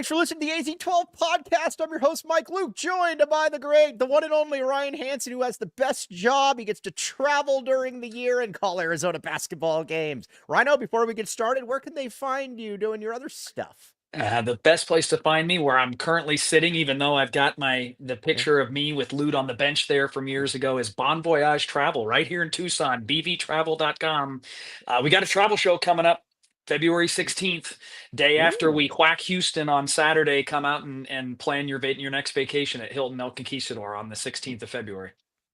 Thanks for listening to the AZ12 podcast. I'm your host, Mike Luke, joined by the great, the one and only Ryan Hansen, who has the best job. He gets to travel during the year and call Arizona basketball games. Rhino, before we get started, where can they find you doing your other stuff? The best place to find me, where I'm currently sitting, even though I've got the Yeah. picture of me with Lloyd on the bench there from years ago, is Bon Voyage Travel right here in Tucson, bvtravel.com. We got a travel show coming up February 16th, day after we Ooh. whack Houston on Saturday. Come out and plan your next vacation at Hilton El Conquistador on the 16th of February.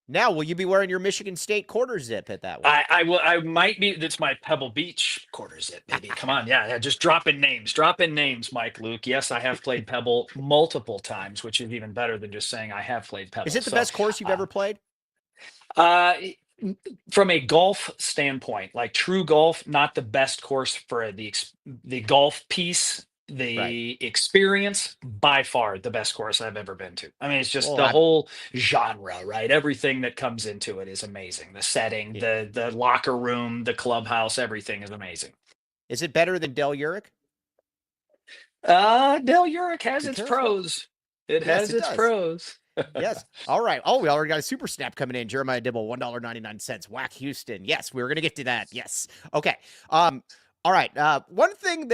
Now, will you be wearing your Michigan State quarter zip at that one? I will. I might be. That's my Pebble Beach quarter zip, baby. Come on, yeah. Just drop in names, Mike Luke. Yes, I have played Pebble multiple times, which is even better than just saying I have played Is Pebble. it the best course you've Uh, ever played? uh, from a golf standpoint, like true golf, not the best course for the golf piece. Right. The experience, by far the best course I've ever been to. I mean, it's just Well, the I'm, whole genre, right? Everything that comes into it is amazing. The setting, yeah. the locker room, the clubhouse, everything is amazing. Is it better than Del Uric? Del Uric has Be its careful. pros. It Yes, has it its does. pros. Yes. All right. Oh, we already got a super snap coming in. Jeremiah Dibble, $1.99. Whack Houston. Yes, we were gonna get to that. Yes. Okay. All right. One thing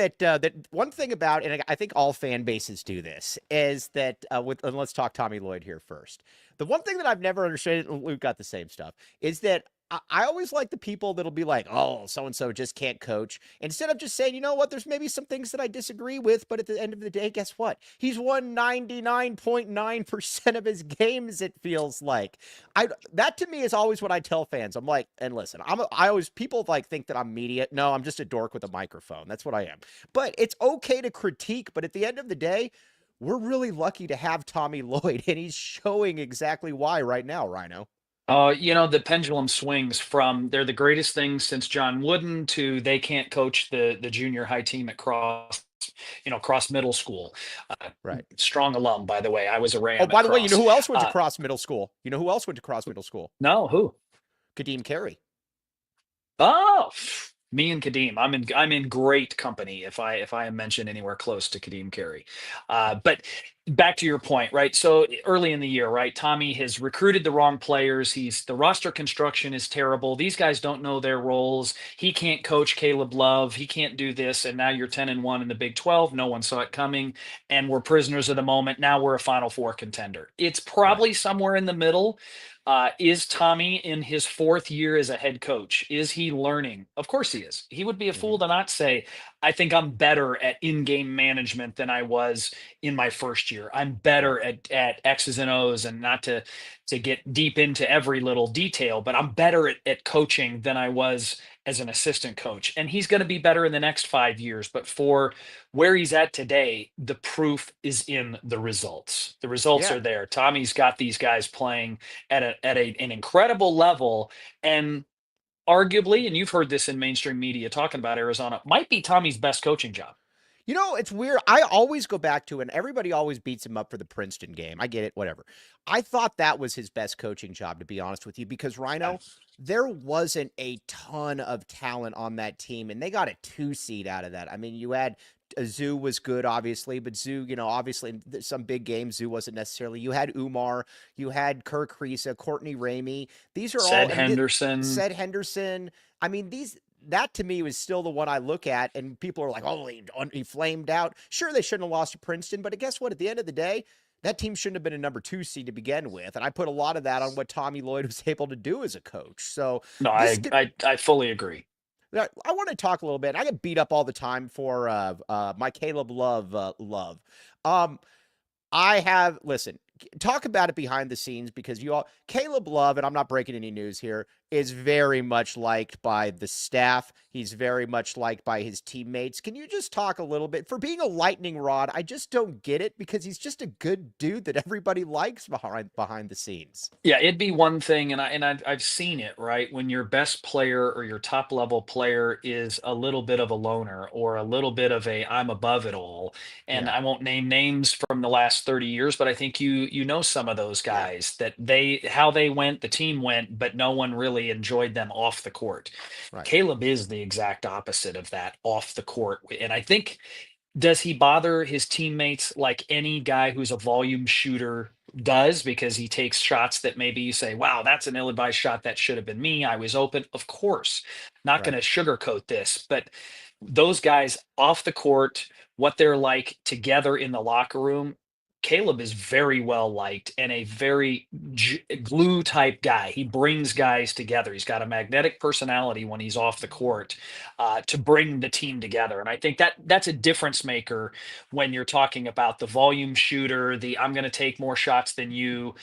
one thing about, and I think all fan bases do this, is that and let's talk Tommy Lloyd here first. The one thing that I've never understood, and we've got the same stuff, is that I always like the people that'll be like, oh, so and so just can't coach. Instead of just saying, you know what, there's maybe some things that I disagree with, but at the end of the day, guess what? He's won 99.9% of his games, it feels like. That to me is always what I tell fans. I'm like, and listen, I always, people like think that I'm media. No, I'm just a dork with a microphone. That's what I am. But it's okay to critique, but at the end of the day, we're really lucky to have Tommy Lloyd, and he's showing exactly why right now, Rhino. The pendulum swings from they're the greatest thing since John Wooden to they can't coach the junior high team at Cross Middle School. Uh, Right. Strong alum, by the way. I was a Oh, Ram at by the way, you know Cross. who else went to Uh, Cross Middle School? You know who else went to Cross Middle School? no, who? Kadeem Carey. Oh, me and Kadeem. I'm in great company if I am mentioned anywhere close to Kadeem Carey. But back to your point, right? So early in the year, right? Tommy has recruited the wrong players. The roster construction is terrible. These guys don't know their roles. He can't coach Caleb Love. He can't do this. And now you're 10-1 in the Big 12. No one saw it coming. And we're prisoners of the moment. Now we're a Final Four contender. It's Right. probably somewhere in the middle. Is Tommy in his fourth year as a head coach? Is he learning? Of course he is. He would be a Hmm. fool to not say, I think I'm better at in-game management than I was in my first year. I'm Right. better at X's and O's, and not to get deep into every little detail, but I'm better at coaching than I was as an assistant coach. And he's going to be better in the next 5 years. But for where he's at today, the proof is in the results. The results Yeah. are there. Tommy's got these guys playing an incredible level, and arguably, and you've heard this in mainstream media talking about Arizona, might be Tommy's best coaching job. You know, it's weird. I always go back to, and everybody always beats him up for the Princeton game. I get it, whatever. I thought that was his best coaching job, to be honest with you, because Yeah. Rhino, there wasn't a ton of talent on that team, and they got a 2 seed out of that. I mean, you had Zoo was good, obviously, but Zoo, obviously in some big games, Zoo wasn't necessarily. You had Umar, you had Kirk Risa, Courtney Ramey. These are all, Said I mean, Henderson. said Henderson. I mean, that to me was still the one I look at, and people are like, "Oh, he flamed out." Sure, they shouldn't have lost to Princeton, but guess what? At the end of the day, that team shouldn't have been a number 2 seed to begin with, and I put a lot of that on what Tommy Lloyd was able to do as a coach. So No, this, I fully agree. I want to talk a little bit. I get beat up all the time for my Caleb Love. Um, I have listen. Talk about it behind the scenes because Caleb Love, and I'm not breaking any news here, is very much liked by the staff. He's very much liked by his teammates. Can you just talk a little bit for being a lightning rod? I just don't get it because he's just a good dude that everybody likes behind the scenes. Yeah, it'd be one thing, and I've seen it, right? When your best player or your top level player is a little bit of a loner or a little bit of a I'm above it all. And Yeah, I won't name names from the last 30 years, but I think you know some of those yeah, guys that how they went, the team went, but no one really enjoyed them off the court. right. Caleb is the exact opposite of that off the court. And I think Does he bother his teammates like any guy who's a volume shooter does, because he takes shots that maybe you say, wow, that's an ill-advised shot, that should have been me, I was open? Of course, not going Right. to sugarcoat this, but those guys off the court, what they're like together in the locker room, Caleb is very well liked and a very glue type guy. He brings guys together. He's got a magnetic personality when he's off the court, to bring the team together. And I think that that's a difference maker when you're talking about the volume shooter, the I'm going to take more shots than you.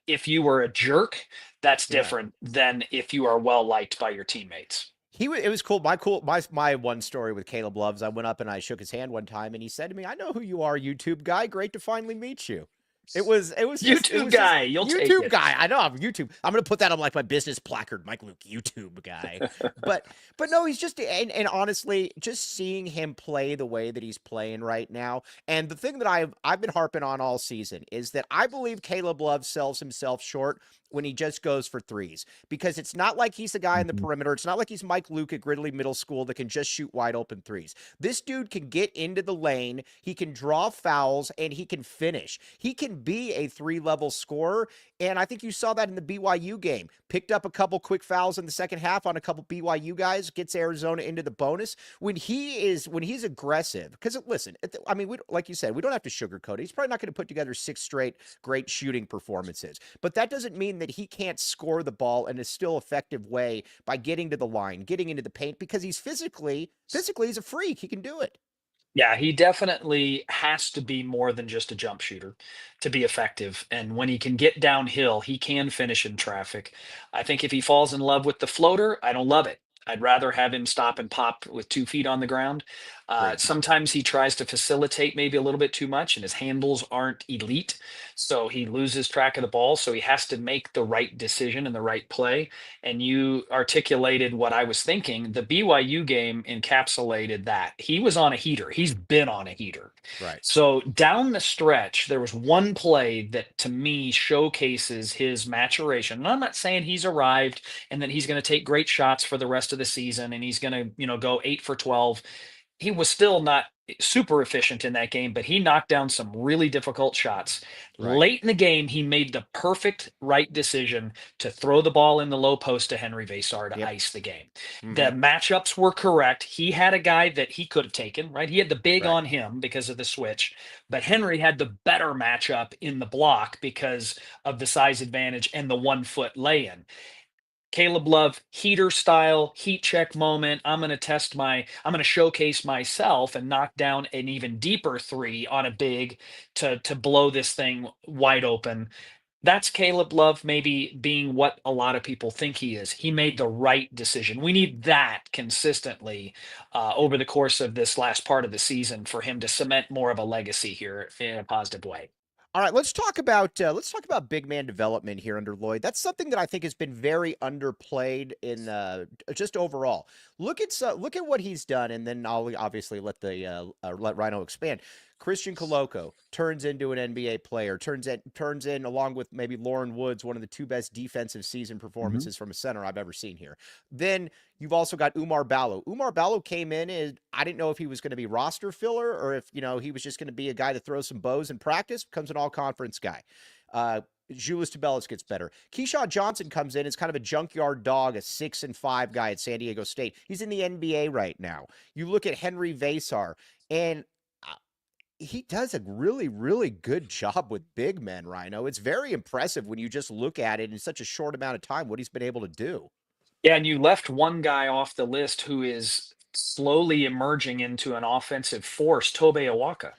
If you were a jerk, that's Yeah. different than if you are well liked by your teammates. It was cool. My one story with Caleb Loves. I went up and I shook his hand one time, and he said to me, "I know who you are, YouTube guy. Great to finally meet you." It YouTube was just guy, you'll take YouTube it. guy. I know I'm YouTube. I'm gonna put that on like my business placard, Mike Luke YouTube guy. But no, he's just and honestly, just seeing him play the way that he's playing right now, and the thing that I've been harping on all season is that I believe Caleb Love sells himself short when he just goes for threes, because it's not like he's the guy in the Mhm. perimeter. It's not like he's Mike Luke at Gridley Middle School that can just shoot wide open threes. This dude can get into the lane, he can draw fouls, and he can finish. He can be a three-level scorer, and I think you saw that in the BYU game. Picked up a couple quick fouls in the second half on a couple BYU guys, gets Arizona into the bonus. When he's aggressive, because listen, I mean, like you said, we don't have to sugarcoat it. He's probably not going to put together 6 straight great shooting performances, but that doesn't mean that he can't score the ball in a still effective way by getting to the line, getting into the paint, because he's physically he's a freak. He can do it. Yeah, he definitely has to be more than just a jump shooter to be effective. And when he can get downhill, he can finish in traffic. I think if he falls in love with the floater, I don't love it. I'd rather have him stop and pop with 2 feet on the ground. Agreed. Sometimes he tries to facilitate maybe a little bit too much, and his handles aren't elite. So he loses track of the ball. So he has to make the right decision and the right play. And you articulated what I was thinking. The BYU game encapsulated that. He was on a heater. He's been on a heater. Right. So down the stretch, there was one play that to me showcases his maturation. And I'm not saying he's arrived and that he's going to take great shots for the rest of the season and he's going to, go 8 for 12. He was still not super efficient in that game, but he knocked down some really difficult shots. Right. Late in the game, he made the perfect right decision to throw the ball in the low post to Henry Vasar to Yep. ice the game. The Mm-hmm. matchups were correct. He had a guy that he could have taken, right? He had the big Right. on him because of the switch, but Henry had the better matchup in the block because of the size advantage and the 1 foot lay in. Caleb Love, heater style, heat check moment. I'm going to showcase myself and knock down an even deeper three on a big to blow this thing wide open. That's Caleb Love maybe being what a lot of people think he is. He made the right decision. We need that consistently over the course of this last part of the season for him to cement more of a legacy here in a positive way. All right, let's talk about big man development here under Lloyd. That's something that I think has been very underplayed in just overall. Look at what he's done, and then I'll obviously let Rhino expand. Christian Coloco turns into an NBA player, turns in along with maybe Lauren Woods, one of the 2 best defensive season Mhm. performances from a center I've ever seen here. Then you've also got Umar Ballo. Umar Ballo came in and I didn't know if he was going to be roster filler or if, he was just going to be a guy that throws some bows in practice, becomes an all conference guy. Julius Tabelis gets better. Keyshawn Johnson comes in as kind of a junkyard dog, a 6-5 guy at San Diego State. He's in the NBA right now. You look at Henry Vasar, and he does a really, really good job with big men, Rhino. It's very impressive when you just look at it in such a short amount of time, what he's been able to do. Yeah, and you left one guy off the list who is slowly emerging into an offensive force, Tobe Awaka.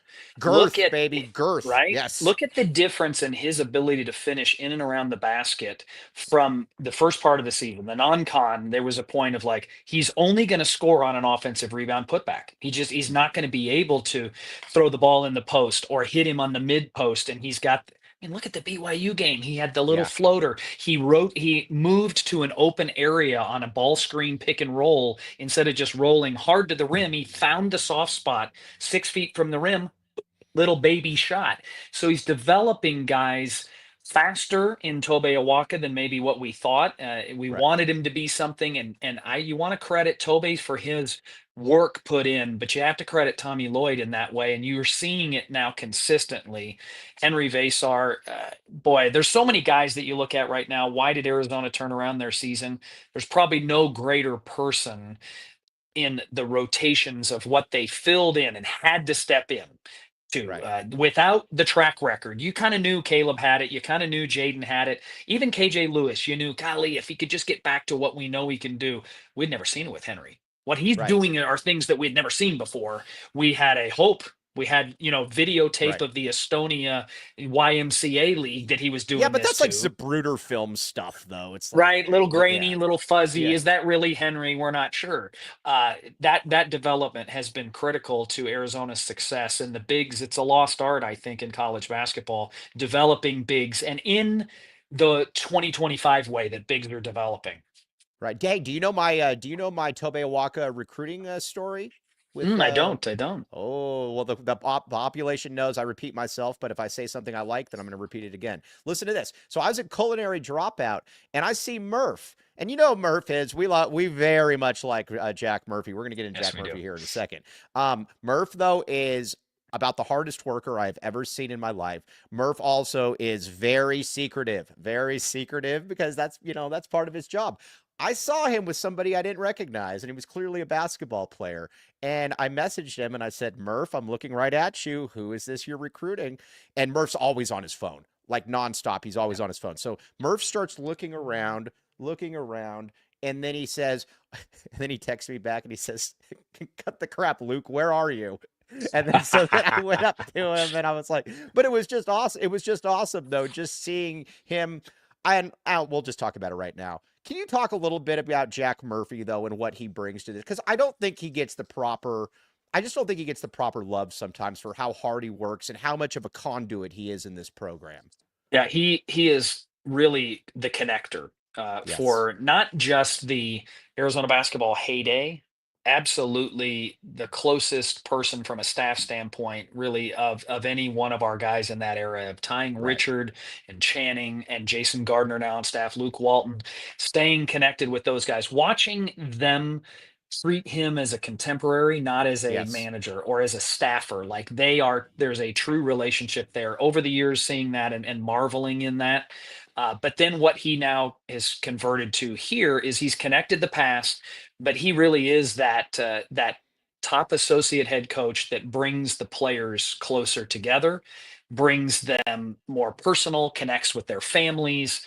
Look Girth, at baby, girth. right? Yes. Look at the difference in his ability to finish in and around the basket from the first part of the season. The non-con, there was a point of like, he's only going to score on an offensive rebound putback. He's not going to be able to throw the ball in the post or hit him on the mid post. And he's got, I mean, look at the BYU game. He had the little Yeah. floater. He moved to an open area on a ball screen pick and roll instead of just rolling hard to the rim. He found the soft spot 6 feet from the rim, little baby shot. So he's developing guys faster in Tobe Awaka than maybe what we thought. We Right. wanted him to be something, and you want to credit Tobe for his work put in, but you have to credit Tommy Lloyd in that way, and you're seeing it now consistently. Henry Vasar, boy, there's so many guys that you look at right now. Why did Arizona turn around their season? There's probably no greater person in the rotations of what they filled in and had to step in to. Right. Without the track record, you kind of knew Caleb had it. You kind of knew Jaden had it. Even KJ Lewis, you knew, golly, if he could just get back to what we know he can do. We'd never seen it with Henry. What he's Right. doing are things that we'd never seen before. We had a hope. We had, videotape Right. of the Estonia YMCA league that he was Yeah, doing but this that's like to. Zapruder film stuff, though. It's like, Right, little yeah, grainy, little fuzzy. yeah. Is that really Henry? We're not sure. That development has been critical to Arizona's success. And the bigs, it's a lost art, I think, in college basketball, developing bigs, and in the 2025 way that bigs are developing. Right. Dang, do you know my Tobe Awaka recruiting story with I don't. I don't. Oh, well, the population knows I repeat myself, but if I say something I like, then I'm going to repeat it again. Listen to this. So I was at Culinary Dropout, and I see Murph. And you know who Murph is. We very much like Jack Murphy. We're going to get into Yes, Jack we do. Murphy here in a second. Murph, though, is about the hardest worker I've ever seen in my life. Murph also is very secretive because that's part of his job. I saw him with somebody I didn't recognize, and he was clearly a basketball player. And I messaged him and I said, Murph, I'm looking right at you. Who is this you're recruiting? And Murph's always on his phone, like nonstop. He's always on his phone. So Murph starts looking around, and then he says, and then he texts me back and he says, cut the crap, Luke. Where are you? And then so then I went up to him and I was like, but it was just awesome. It was just awesome though, just seeing him. And we'll just talk about it right now. Can you talk a little bit about Jack Murphy though and what he brings to this? Because I don't think he gets the proper. I just don't think he gets the proper love sometimes for how hard he works and how much of a conduit he is in this program. Yeah, he is really the connector Yes. for not just the Arizona basketball heyday, absolutely the closest person from a staff standpoint, really of any one of our guys in that era of tying Right. Richard and Channing and Jason Gardner now on staff, Luke Walton, staying connected with those guys, watching them treat him as a contemporary, not as a Yes. manager or as a staffer. Like they are, there's a true relationship there. Over the years, seeing that and marveling in that. But then what he now is converted to here is he's connected the past, but he really is that top associate head coach that brings the players closer together, brings them more personal, connects with their families.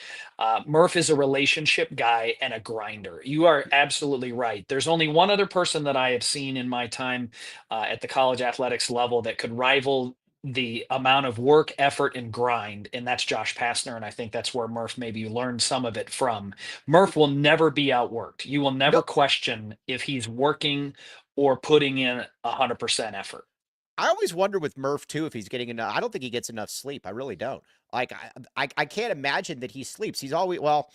Murph is a relationship guy and a grinder. You are absolutely right. There's only one other person that I have seen in my time at the college athletics level that could rival the amount of work, effort, and grind, and that's Josh Pastner. And I think that's where Murph maybe learned some of it from. Murph will never be outworked. You will never No, question if he's working or putting in 100% effort. I always wonder with Murph too if he's getting enough. I don't think he gets enough sleep. I really don't. Like I can't imagine that he sleeps. He's always well.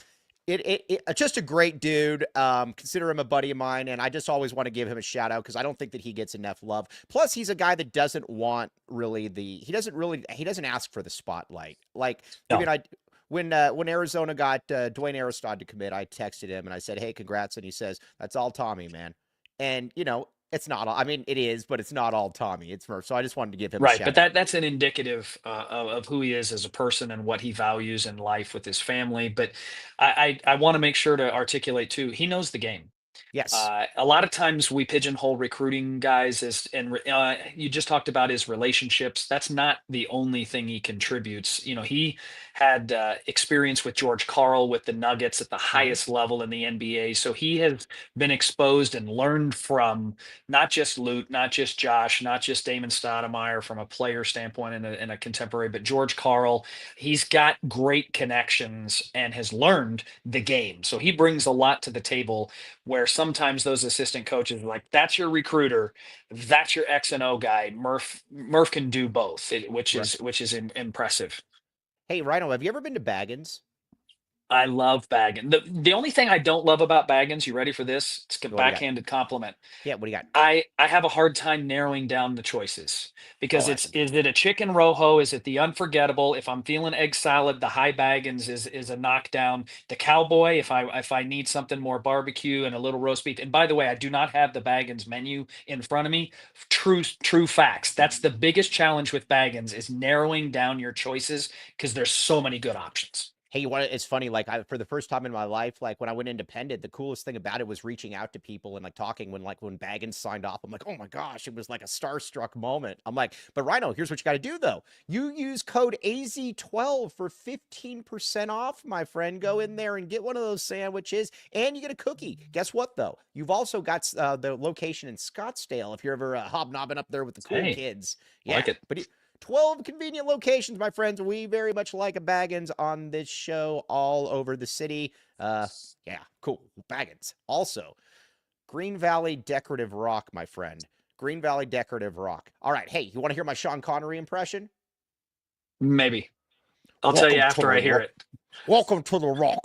Just a great dude. Consider him a buddy of mine, and I just always want to give him a shout out because I don't think that he gets enough love. Plus, he's a guy that doesn't want really he doesn't ask for the spotlight. Like I No, mean, when Arizona got Dwayne Aristod to commit, I texted him and I said, "Hey, congrats!" And he says, "That's all Tommy, man." And it's not all. I mean, it is, but it's not all Tommy. It's Murph. So I just wanted to give him a right, but shout out. that's an indicative of who he is as a person and what he values in life with his family. But I want to make sure to articulate too. He knows the game. Yes. A lot of times we pigeonhole recruiting guys as, and you just talked about his relationships. That's not the only thing he contributes. He had experience with George Karl with the Nuggets at the Hmm. highest level in the NBA. So he has been exposed and learned from not just Luke, not just Josh, not just Damon Stoudamire from a player standpoint and a contemporary, but George Karl. He's got great connections and has learned the game. So he brings a lot to the table where sometimes those assistant coaches are like, that's your recruiter, that's your X and O guy. Murph can do both, which Right. is impressive. Hey, Rhino, have you ever been to Baggins? I love Baggins. The only thing I don't love about Baggins, you ready for this? It's a What do you got? backhanded compliment. Yeah, what do you got? I have a hard time narrowing down the choices Oh, because that's is it a chicken rojo? Is it the unforgettable? If I'm feeling egg salad, the high baggins is a knockdown. The cowboy, if I need something more barbecue and a little roast beef. And by the way, I do not have the baggins menu in front of me. True facts. That's the biggest challenge with baggins is narrowing down your choices because there's so many good options. Hey, you want it's funny, like for the first time in my life, like when I went independent, the coolest thing about it was reaching out to people and like talking when Baggins signed off. I'm like, oh my gosh, it was like a starstruck moment. I'm like, but Rhino, here's what you got to do though. You use code AZ12 for 15% off, my friend. Go in there and get one of those sandwiches and you get a cookie. Guess what though? You've also got the location in Scottsdale if you're ever hobnobbing up there with the cool Hey, kids. I Yeah, like it. but 12 convenient locations, my friends. We very much like a Baggins on this show all over the city. Yeah, cool. Baggins. Also, Green Valley Decorative Rock, my friend. Green Valley Decorative Rock. All right. Hey, you want to hear my Sean Connery impression? Maybe. I'll tell you Welcome to the after I hear rock. it. Welcome to the rock.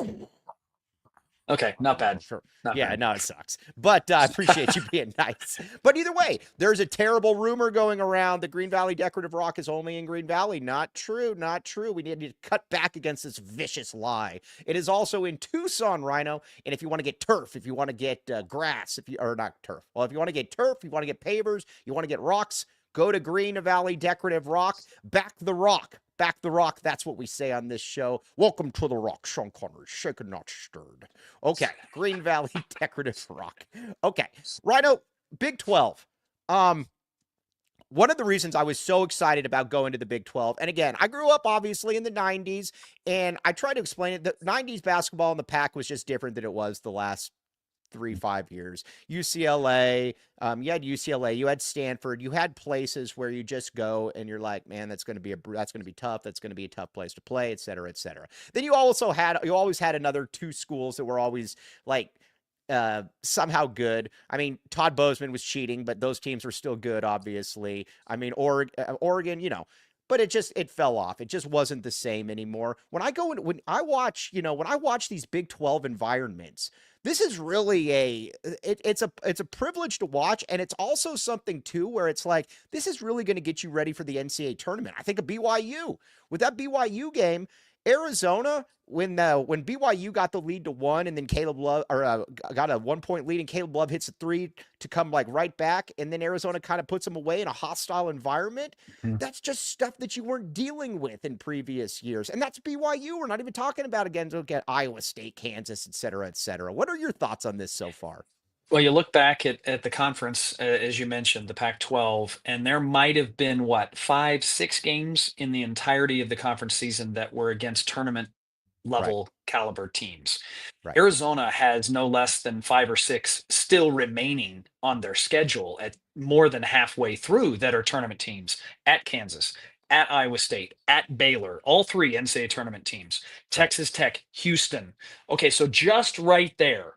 Okay, not Oh, bad. sure. Not Yeah, bad. no, it sucks. But I appreciate you being nice. But either way, there's a terrible rumor going around that Green Valley Decorative Rock is only in Green Valley. Not true. Not true. We need to cut back against this vicious lie. It is also in Tucson, Rhino. And if you want to get turf, if you want to get grass, if you or not turf, well, if you want to get turf, you want to get pavers, you want to get rocks, go to Green Valley Decorative Rock. Back the rock. Back the rock. That's what we say on this show. Welcome to the rock, Sean Connery. Shaken, not stirred. Okay, Green Valley Decorative Rock. Okay, Rhino, Big 12. Um, one of the reasons I was so excited about going to the Big 12, and again, I grew up obviously in the 90s, and I try to explain it. The 90s basketball in the pack was just different than it was the last 3-5 years. UCLA, you had UCLA, you had Stanford, you had places where you just go and you're like, man, that's going to be tough. That's going to be a tough place to play, et cetera, et cetera. Then you always had another two schools that were always like somehow good. I mean, Todd Bozeman was cheating, but those teams were still good, obviously. I mean, Oregon, but it fell off. It just wasn't the same anymore. When I watch these Big 12 environments, this is really it's a privilege to watch, and it's also something too where it's like this is really going to get you ready for the NCAA tournament. I think of BYU with that BYU game. Arizona, when BYU got the lead to one, and then Caleb Love got a 1 point lead, and Caleb Love hits a three to come like right back, and then Arizona kind of puts them away in a hostile environment. Mhm. That's just stuff that you weren't dealing with in previous years, and that's BYU. We're not even talking about again Iowa State, Kansas, et cetera, et cetera. What are your thoughts on this so far? Well, you look back at the conference, as you mentioned, the Pac-12, and there might have been what, 5, 6 games in the entirety of the conference season that were against tournament Right, level caliber teams. right, Arizona has no less than 5 or 6 still remaining on their schedule at more than halfway through that are tournament teams at Kansas, at Iowa State, at Baylor, all three NCAA tournament teams, right. Texas Tech, Houston. Okay, so just right there,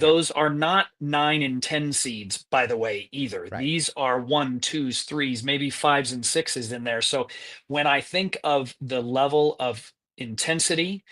Yep, those are not 9 and 10 seeds, by the way, either. right, These are one, twos, threes, maybe fives and sixes in there. So when I think of the level of intensity,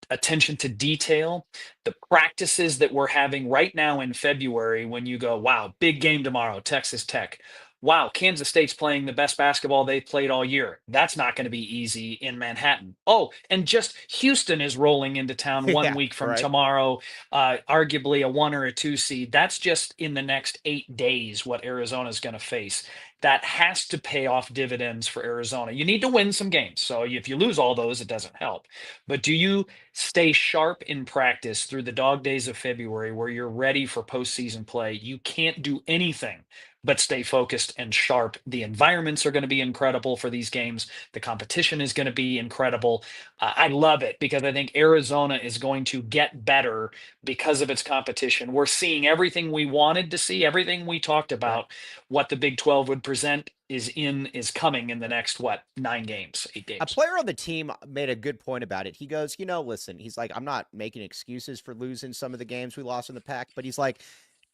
attention to detail, the practices that we're having right now in February, when you go, wow, big game tomorrow, Texas Tech. Wow, Kansas State's playing the best basketball they've played all year. That's not going to be easy in Manhattan. Oh, and just Houston is rolling into town one yeah, week from right. tomorrow, arguably a 1 or a 2 seed. That's just in the next 8 days what Arizona's going to face. That has to pay off dividends for Arizona. You need to win some games. So if you lose all those, it doesn't help. But do you stay sharp in practice through the dog days of February where you're ready for postseason play? You can't do anything but stay focused and sharp. The environments are going to be incredible for these games. The competition is going to be incredible. I love it because I think Arizona is going to get better because of its competition. We're seeing everything we wanted to see, everything we talked Right. about, what the Big 12 would present is coming in the next what, 9 games, 8 A games. player on the team made a good point about it. He goes, listen, he's like, I'm not making excuses for losing some of the games we lost in the pack, but he's like,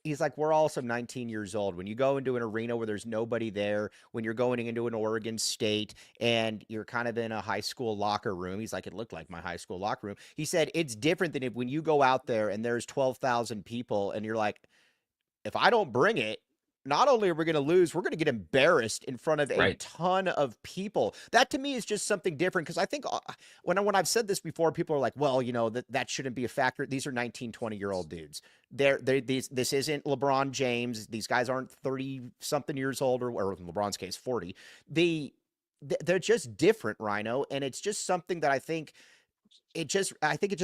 he's like, we're also 19 years old. When you go into an arena where there's nobody there, when you're going into an Oregon State and you're kind of in a high school locker room, he's like, it looked like my high school locker room. He said, it's different than when you go out there and there's 12,000 people and you're like, if I don't bring it, not only are we going to lose, we're going to get embarrassed in front of a Right. ton of people. That to me is just something different because I think when I've said this before, people are like, well, that shouldn't be a factor. These are 19, 20-year-old dudes. This isn't LeBron James. These guys aren't 30 something years old or in LeBron's case, 40. They're just different, Rhino. And it's just something that I think it just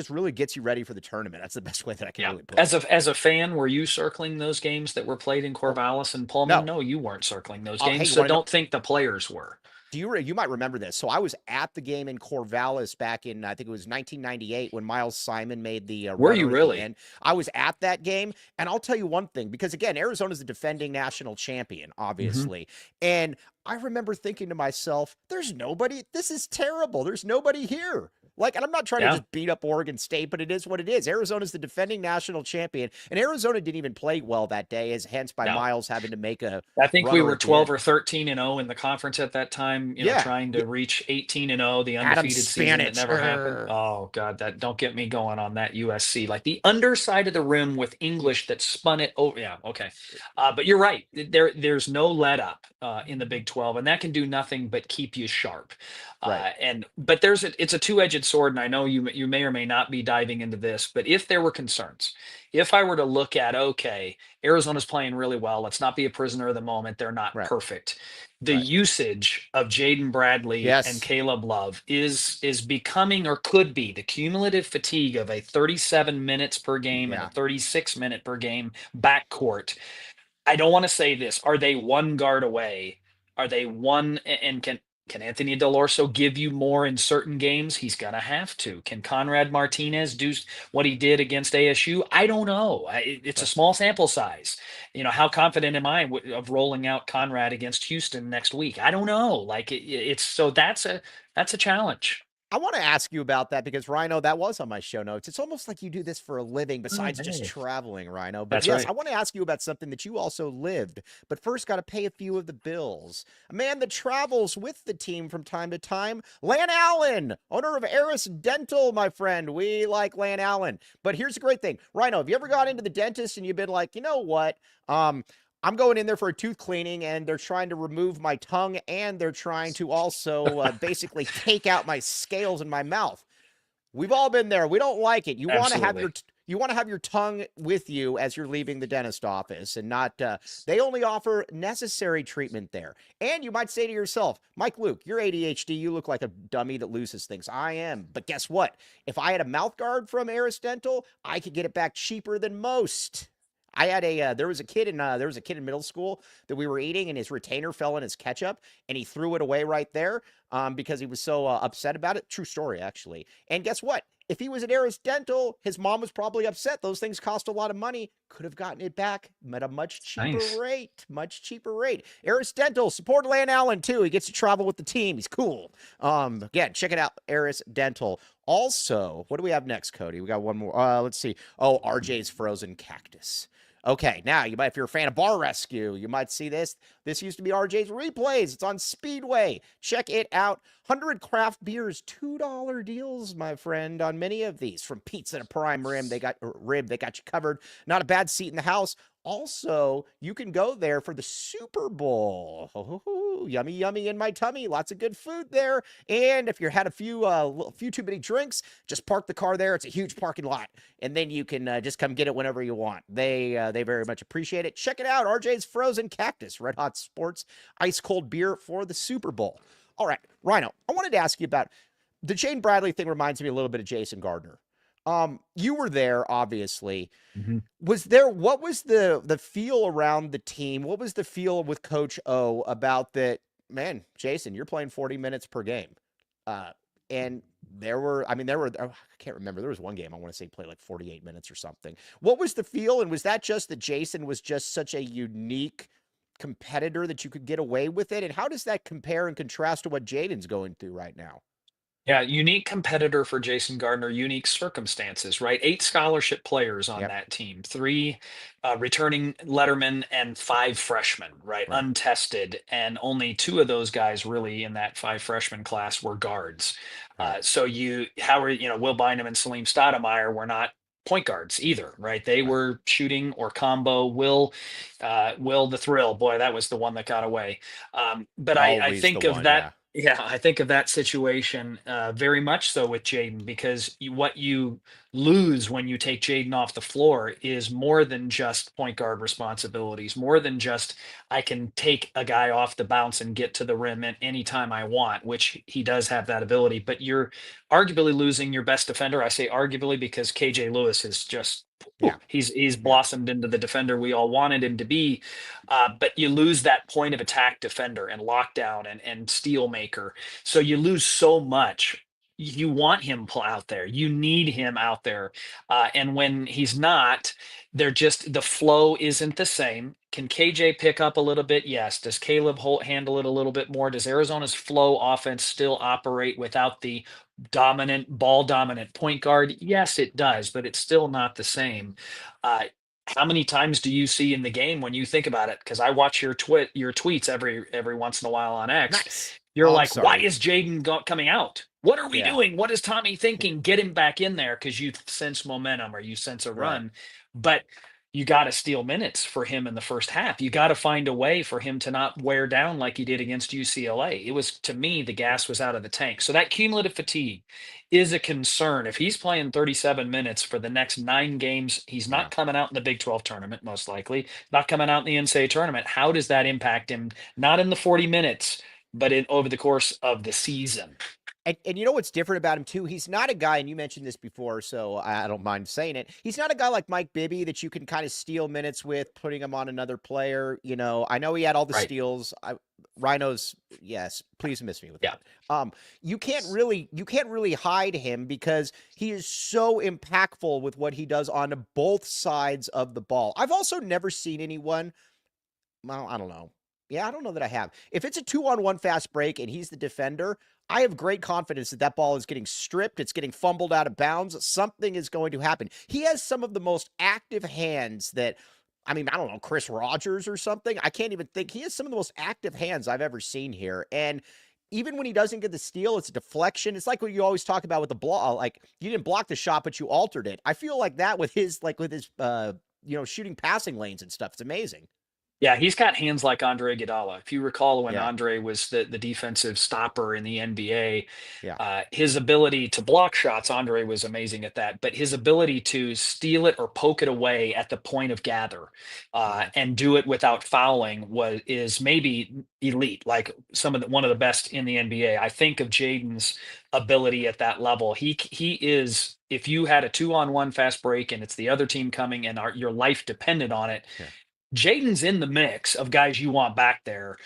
really gets you ready for the tournament. That's the best way that I can Yeah. really put it. As a fan, were you circling those games that were played in Oh, Corvallis and Pullman? no. No, you weren't circling those Oh, hey, games. you So want to know? don't think the players were. You might remember this. So I was at the game in Corvallis back in, I think it was 1998 when Miles Simon made the Were you runner at the really? end. I was at that game, and I'll tell you one thing, because again, Arizona's the defending national champion, Hmm. obviously. And I remember thinking to myself, there's nobody, this is terrible. There's nobody here. Like, and I'm not trying to Yeah. just beat up Oregon State, but it is what it is. Arizona's the defending national champion, and Arizona didn't even play well that day, as hence by No. Miles having to make a I think we runner were at the 12 end. or 13-0 in the conference at that time, Yeah. trying to reach 18-0, the Adam undefeated season that Spanich. never happened. Oh God, that don't get me going on that USC. Like the underside of the rim with English that spun it over. Yeah, okay. But you're right. There's no let up in the Big 12, and that can do nothing but keep you sharp. Right. But it's a two-edged sword, and I know you may or may not be diving into this, but if there were concerns, if I were to look at, okay, Arizona's playing really well. Let's not be a prisoner of the moment. They're not Right. perfect. The Right. usage of Jaden Bradley and Yes. Caleb Love is becoming or could be the cumulative fatigue of a 37 minutes per game and a Yeah. 36-minute per game backcourt. I don't want to say this. Are they one guard away? Are they one and can Anthony Delorso give you more in certain games? He's gonna have to. Can Conrad Martinez do what he did against ASU? I don't know. It's a Right. small sample size. How confident am I of rolling out Conrad against Houston next week? I don't know. Like it's so that's a challenge. I want to ask you about that because Rhino, that was on my show notes. It's almost like you do this for a living Oh, besides just hey. traveling, Rhino. But That's yes, I right. want to ask you about something that you also lived, but first got to pay a few of the bills. A man that travels with the team from time to time, Lan Allen, owner of Eris Dental, my friend. We like Lan Allen. But here's the great thing. Rhino, have you ever gone into the dentist and you've been like, you know what? I'm going in there for a tooth cleaning and they're trying to remove my tongue and they're trying to also basically take out my scales in my mouth. We've all been there. We don't like it. Absolutely. You want to have your tongue with you as you're leaving the dentist office and not they only offer necessary treatment there. And you might say to yourself, Mike Luke, you're ADHD, you look like a dummy that loses things. I am. But guess what? If I had a mouth guard from Eris Dental, I could get it back cheaper than most. I had there was a kid in middle school that we were eating and his retainer fell in his ketchup and he threw it away right there because he was so upset about it. True story, actually. And guess what? If he was at Eris Dental, his mom was probably upset. Those things cost a lot of money. Could have gotten it back at a much cheaper Nice. rate. Much cheaper rate. Eris Dental, support Lan Allen too. He gets to travel with the team. He's cool. Again, check it out. Eris Dental. Also, what do we have next, Cody? We got one more. Let's see. Oh, RJ's Frozen Cactus. Okay, now if you're a fan of Bar Rescue, you might see this. This used to be RJ's Replays. It's on Speedway. Check it out. 100 craft beers, $2 deals, my friend, on many of these. From pizza to prime rib, they got you covered. Not a bad seat in the house. Also, you can go there for the Super Bowl. Oh, yummy, yummy in my tummy. Lots of good food there. And if you had a few too many drinks, just park the car there. It's a huge parking lot, and then you can just come get it whenever you want. They very much appreciate it. Check it out. RJ's Frozen Cactus, Red Hot Sports, ice cold beer for the Super Bowl. All right, Rhino, I wanted to ask you about the Jane Bradley thing. Reminds me a little bit of Jason Gardner. You were there, obviously. Mhm. What was the feel around the team? What was the feel with Coach O about that? Man, Jason, you're playing 40 minutes per game. And I can't remember. There was one game I want to say played like 48 minutes or something. What was the feel? And was that just that Jason was just such a unique competitor that you could get away with it? And how does that compare and contrast to what Jaden's going through right now? Yeah, unique competitor for Jason Gardner, unique circumstances, right? 8 scholarship players on Yep. that team, 3 returning lettermen, and 5 freshmen, right? Right. Untested, and only 2 of those guys really in that 5 freshman class were guards. Right. So Will Bynum and Salim Stoudamire were not point guards either, right? They Right. were shooting or combo. Will the Thrill, boy, that was the one that got away. But I Always the think of one. that. Yeah. Yeah, I think of that situation very much so with Jaden, because what you lose when you take Jaden off the floor is more than just point guard responsibilities, more than just I can take a guy off the bounce and get to the rim at any time I want, which he does have that ability. But you're arguably losing your best defender. I say arguably because KJ Lewis is just Yeah. he's Yeah. blossomed into the defender we all wanted him to be. But you lose that point of attack defender and lockdown and steal maker. So you lose so much. You want him out there. You need him out there. And when he's not, the flow isn't the same. Can KJ pick up a little bit? Yes. Does Caleb Holt handle it a little bit more? Does Arizona's flow offense still operate without the ball dominant point guard? Yes, it does, but it's still not the same. Uh, how many times do you see in the game when you think about it? Because I watch your tweets every once in a while on X. Nice. You're Oh, I'm like, why sorry. is Jaden coming out? What are we Yeah. doing? What is Tommy thinking? Get him back in there because you sense momentum or you sense a Right. run. But you got to steal minutes for him in the first half. You got to find a way for him to not wear down like he did against UCLA. It was, to me, the gas was out of the tank. So that cumulative fatigue is a concern. If he's playing 37 minutes for the next 9 games, he's Yeah. not coming out in the Big 12 tournament, most likely, not coming out in the NCAA tournament. How does that impact him? Not in the 40 minutes, but over the course of the season. And you know what's different about him too? He's not a guy, and you mentioned this before, so I don't mind saying it. He's not a guy like Mike Bibby that you can kind of steal minutes with, putting him on another player. I know he had all the Right. steals. Rhinos, yes, please miss me with Yeah. that. You can't really hide him because he is so impactful with what he does on both sides of the ball. I've also never seen anyone. Well, I don't know. Yeah, I don't know that I have. If it's a 2-on-1 fast break and he's the defender, I have great confidence that that ball is getting stripped, it's getting fumbled out of bounds, something is going to happen. He has some of the most active hands that I don't know, Chris Rogers or something. I can't even think. He has some of the most active hands I've ever seen here. And even when he doesn't get the steal, it's a deflection. It's like what you always talk about with the block. Like you didn't block the shot, but you altered it. I feel like that with his shooting passing lanes and stuff. It's amazing. Yeah, he's got hands like Andre Iguodala. If you recall when Yeah. Andre was the defensive stopper in the NBA, Yeah. his ability to block shots, Andre was amazing at that. But his ability to steal it or poke it away at the point of gather Yeah. and do it without fouling is maybe elite, like one of the best in the NBA. I think of Jaden's ability at that level. He is. If you had a 2-on-1 fast break and it's the other team coming and your life depended on it, Yeah. Jaden's in the mix of guys you want back there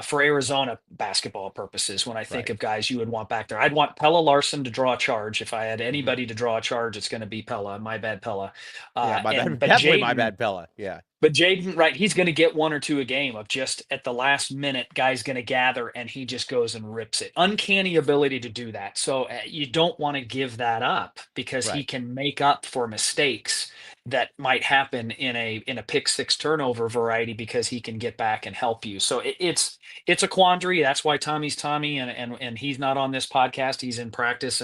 for Arizona basketball purposes. When I think Right. of guys you would want back there, I'd want Pella Larson to draw a charge. If I had Mhm. anybody to draw a charge, it's going to be Pella. My bad, Pella. Yeah, my And bad. but Definitely my Jaden, bad, Bella. Yeah. but Jaden, right, he's going to get 1 or 2 a game of just at the last minute, guys going to gather and he just goes and rips it. Uncanny ability to do that. So you don't want to give that up because he Right. can make up for mistakes that might happen in a pick six turnover variety because he can get back and help you. So it's a quandary. That's why Tommy's Tommy and he's not on this podcast. He's in practice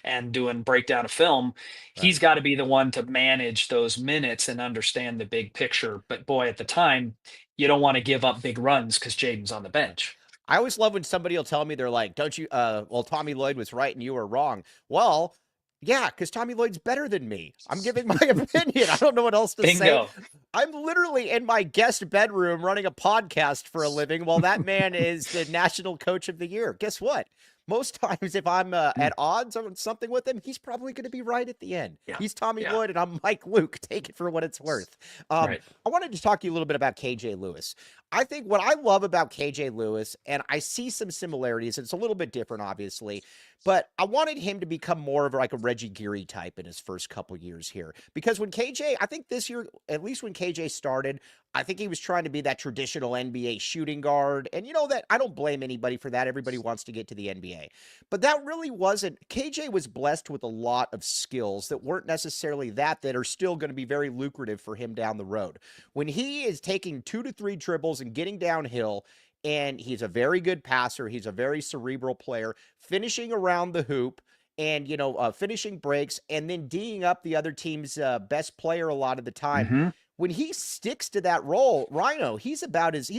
and doing breakdown of film. Right. He's got to be the one to manage those minutes and understand the big picture. But boy, at the time, you don't want to give up big runs because Jaden's on the Right. bench. I always love when somebody will tell me they're like, "Don't you well, Tommy Lloyd was right and you were wrong." Well, yeah, because Tommy Lloyd's better than me. I'm giving my opinion. I don't know what else to say. Bingo. I'm literally in my guest bedroom running a podcast for a living while that man is the national coach of the year. Guess what? Most times, if I'm Mm, at odds on something with him, he's probably going to be right at the end. yeah. He's Tommy Yeah. Lloyd, and I'm Mike Luke. Take it for what it's worth. Right. I wanted to talk to you a little bit about KJ Lewis. I think what I love about KJ Lewis, and I see some similarities, it's a little bit different, obviously. But I wanted him to become more of like a Reggie Geary type in his first couple years here. Because when KJ, I think this year, at least when KJ started, I think he was trying to be that traditional NBA shooting guard. And you know that I don't blame anybody for that. Everybody wants to get to the NBA. But that really wasn't. KJ was blessed with a lot of skills that weren't necessarily that are still going to be very lucrative for him down the road. When he is taking 2 to 3 dribbles and getting downhill, and he's a very good passer. He's a very cerebral player, finishing around the hoop and, finishing breaks and then D'ing up the other team's best player a lot of the time. Mhm. When he sticks to that role, Rhino, he's about as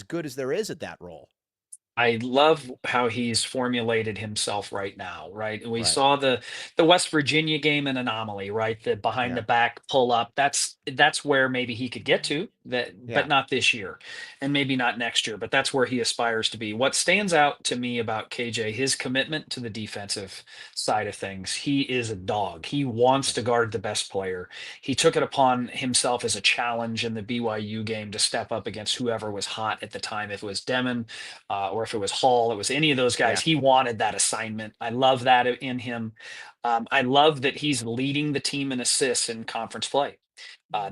good as there is at that role. I love how he's formulated himself right now, right? We Right. saw the West Virginia game an anomaly, right? The behind Yeah. the back pull up. That's where maybe he could get to that, Yeah. but not this year, and maybe not next year. But that's where he aspires to be. What stands out to me about KJ, his commitment to the defensive side of things. He is a dog. He wants Yeah. to guard the best player. He took it upon himself as a challenge in the BYU game to step up against whoever was hot at the time. If it was Demon, or if it was Hall, it was any of those guys. Yeah. He wanted that assignment. I love that in him. I love that he's leading the team in assists in conference play.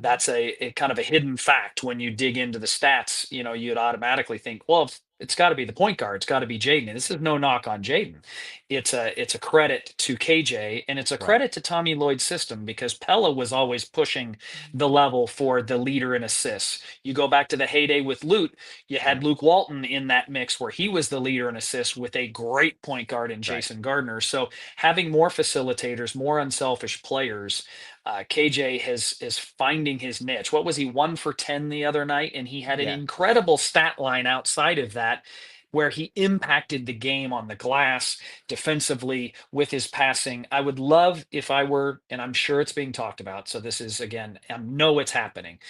That's a kind of a hidden fact when you dig into the stats. You'd automatically think, well, it's got to be the point guard. It's got to be Jaden. And this is no knock on Jaden. It's a credit to KJ, and it's a Right. credit to Tommy Lloyd's system because Pella was always pushing the level for the leader in assists. You go back to the heyday with Lute, you Yeah. had Luke Walton in that mix where he was the leader in assists with a great point guard in Right. Jason Gardner. So having more facilitators, more unselfish players, KJ is finding his niche. What was he, 1 for 10 the other night? And he had an Yeah. incredible stat line outside of that where he impacted the game on the glass defensively with his passing. I would love if I were, and I'm sure it's being talked about. So this is, again, I know it's happening.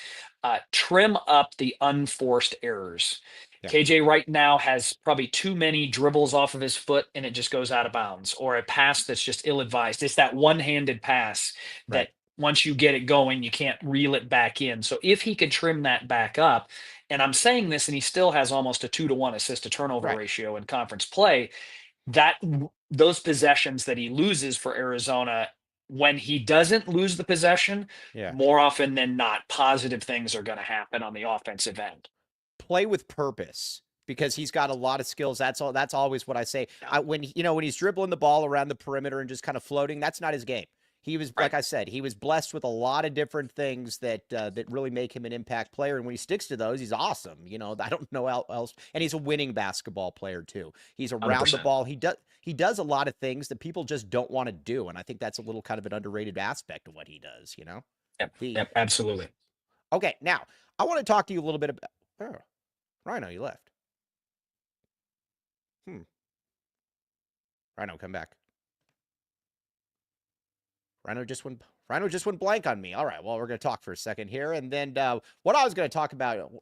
Trim up the unforced errors. Yeah. KJ right now has probably too many dribbles off of his foot and it just goes out of bounds, or a pass that's just ill advised. It's that one handed pass that Right. once you get it going, you can't reel it back in. So if he could trim that back up, and I'm saying this, and he still has almost a 2 to 1 assist to turnover Right. ratio in conference play, that those possessions that he loses for Arizona, when he doesn't lose the possession, Yeah. more often than not, positive things are going to happen on the offensive end. Play with purpose because he's got a lot of skills. That's all. That's always what I say. Yeah. When he's dribbling the ball around the perimeter and just kind of floating, that's not his game. He was, Right. like I said, he was blessed with a lot of different things that really make him an impact player. And when he sticks to those, he's awesome. I don't know how else. And he's a winning basketball player too. He's around the 100%. ball. He does a lot of things that people just don't want to do. And I think that's a little kind of an underrated aspect of what he does. Yep. The Yep. Absolutely. Okay, now I want to talk to you a little bit about. Oh, Rhino, you left. Rhino, come back. Rhino just went blank on me. All right, well, we're going to talk for a second here, and then what I was going to talk about.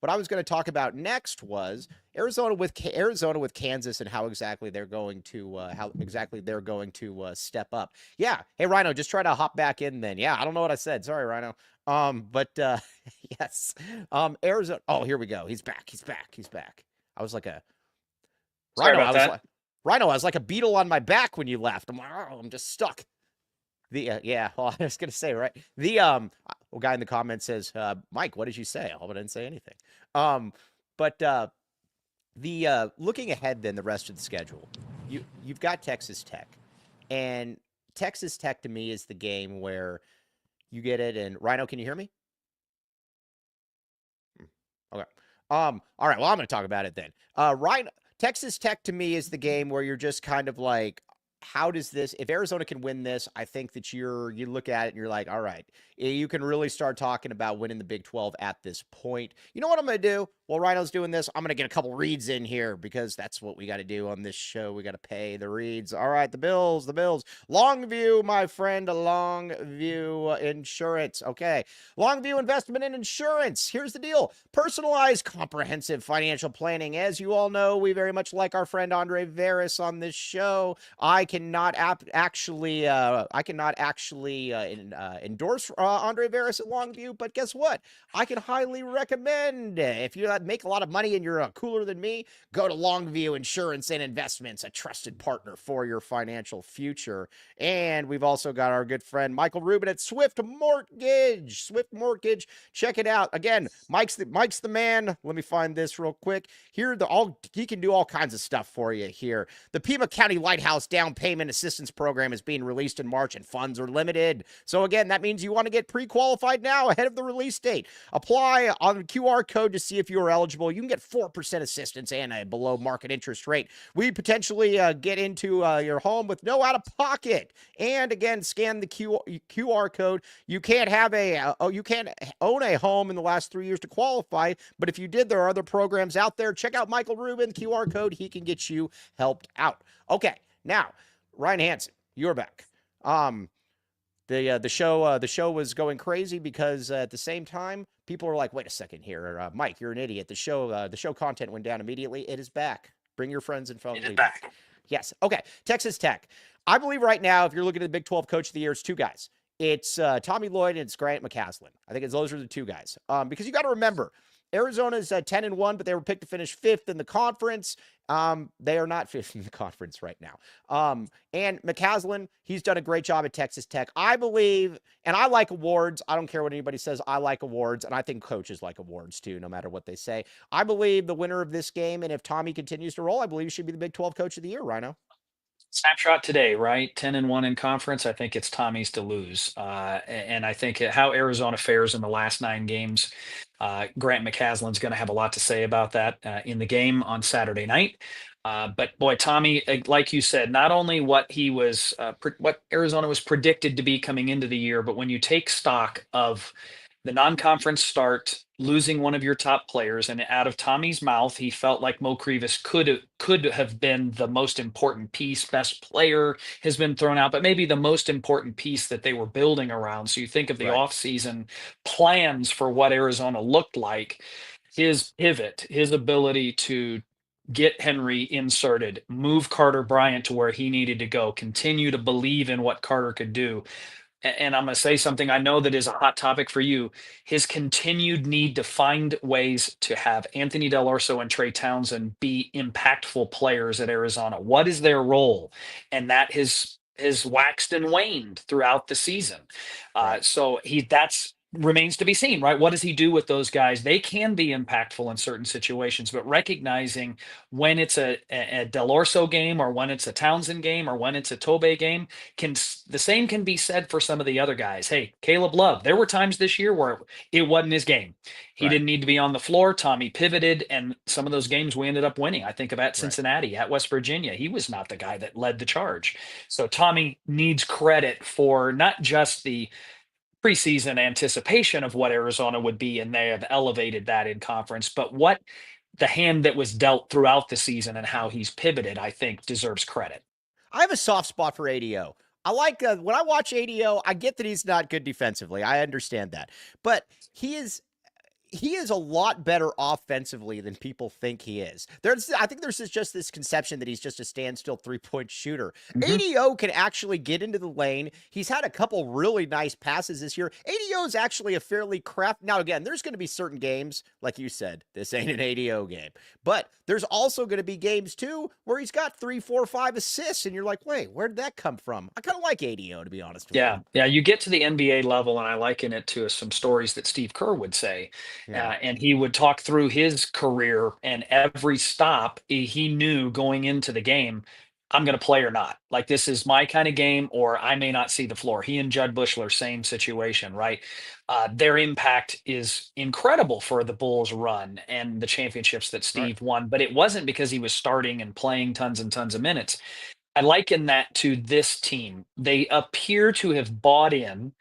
What I was going to talk about next was Arizona with Kansas and how exactly they're going to step up. Yeah, hey Rhino, just try to hop back in then. Yeah, I don't know what I said. Sorry, Rhino. But yes, Arizona. Oh, here we go. He's back. I was like a Sorry Rhino. about that. Rhino. I was like a beetle on my back when you left. I'm like, oh, I'm just stuck. Yeah, well, I was gonna say, right. Guy in the comments says, Mike, what did you say? I didn't say anything. But the looking ahead, then the rest of the schedule, you've got Texas Tech, and Texas Tech to me is the game where you get it. And Rhino, can you hear me? Okay. All right. Well, I'm going to talk about it then. Rhino, Texas Tech to me is the game where you're just kind of like, how does this? If Arizona can win this, I think that you look at it and you're like, all right, you can really start talking about winning the Big 12 at this point. You know what I'm going to do? While Rhino's doing this, I'm going to get a couple reads in here because that's what we got to do on this show. We got to pay the reads. All right, the bills. Longview, my friend, Longview Insurance. Okay, Longview Investment and Insurance. Here's the deal. Personalized, comprehensive financial planning. As you all know, we very much like our friend Andre Veris on this show. I cannot actually endorse Andre Veris at Longview, but guess what? I can highly recommend if you're make a lot of money and you're cooler than me, go to Longview Insurance and Investments, a trusted partner for your financial future. And we've also got our good friend Michael Rubin at Swift Mortgage. Swift Mortgage, check it out. Again, Mike's the man. Let me find this real quick. Here, he can do all kinds of stuff for you here. The Pima County Lighthouse Down Payment Assistance Program is being released in March, and funds are limited. So again, that means you want to get pre-qualified now ahead of the release date. Apply on the QR code to see if you are eligible. You can get 4% assistance and a below market interest rate. We potentially get into your home with no out of pocket. And again, scan the QR code. You can't own a home in the last 3 years to qualify, but if you did, there are other programs out there. Check out Michael Rubin, QR code. He can get you helped out. Okay, now Ryan Hansen, you're back. The show was going crazy because at the same time, people are like, wait a second here, Mike, you're an idiot. The show content went down immediately. It is back. Bring your friends and family back. Yes. Okay. Texas Tech. I believe right now, if you're looking at the Big 12 Coach of the Year, it's two guys. It's Tommy Lloyd and it's Grant McCasland. I think those are the two guys. Because you got to remember, Arizona's 10-1, but they were picked to finish 5th in the conference. They are not 5th in the conference right now. And McCasland, he's done a great job at Texas Tech. I believe, and I like awards. I don't care what anybody says. I like awards, and I think coaches like awards too, no matter what they say. I believe the winner of this game, and if Tommy continues to roll, I believe he should be the Big 12 Coach of the Year, Rhino. Snapshot today, right? 10-1 in conference. I think it's Tommy's to lose. And I think how Arizona fares in the last 9 games, Grant McCasland's going to have a lot to say about that in the game on Saturday night. But boy, Tommy, like you said, not only what what Arizona was predicted to be coming into the year, but when you take stock of the non-conference start, losing one of your top players, and out of Tommy's mouth, he felt like Mo Crevis could have been the most important piece. Best player has been thrown out, but maybe the most important piece that they were building around. So you think of the Right. offseason plans for what Arizona looked like, his pivot, his ability to get Henry inserted, move Carter Bryant to where he needed to go, continue to believe in what Carter could do. And I'm going to say something I know that is a hot topic for you. His continued need to find ways to have Anthony Del Orso and Trey Townsend be impactful players at Arizona. What is their role? And that has waxed and waned throughout the season. Right. So that's remains to be seen, right? What does he do with those guys? They can be impactful in certain situations, but recognizing when it's a Del Orso game or when it's a Townsend game or when it's a Tobe game, the same can be said for some of the other guys. Hey, Caleb Love, there were times this year where it wasn't his game. He Right. didn't need to be on the floor. Tommy pivoted, and some of those games we ended up winning. I think of at Right. Cincinnati, at West Virginia. He was not the guy that led the charge. So Tommy needs credit for not just the preseason anticipation of what Arizona would be, and they have elevated that in conference, but what the hand that was dealt throughout the season and how he's pivoted, I think deserves credit. I have a soft spot for ADO. I like when I watch ADO, I get that he's not good defensively. I understand that. But he is a lot better offensively than people think he is. I think there's just this conception that he's just a standstill 3-point shooter. Mhm. ADO can actually get into the lane. He's had a couple really nice passes this year. ADO is actually a fairly craft. Now, again, there's going to be certain games, like you said, this ain't an ADO game. But there's also going to be games, too, where he's got 3, 4, 5 assists, and you're like, wait, where did that come from? I kind of like ADO, to be honest with you. Yeah, you get to the NBA level, and I liken it to some stories that Steve Kerr would say. Yeah. And he would talk through his career, and every stop he knew going into the game, I'm going to play or not. Like, this is my kind of game, or I may not see the floor. He and Judd Bushler, same situation, right? Their impact is incredible for the Bulls' run and the championships that Right. Steve won, but it wasn't because he was starting and playing tons and tons of minutes. I liken that to this team. They appear to have bought in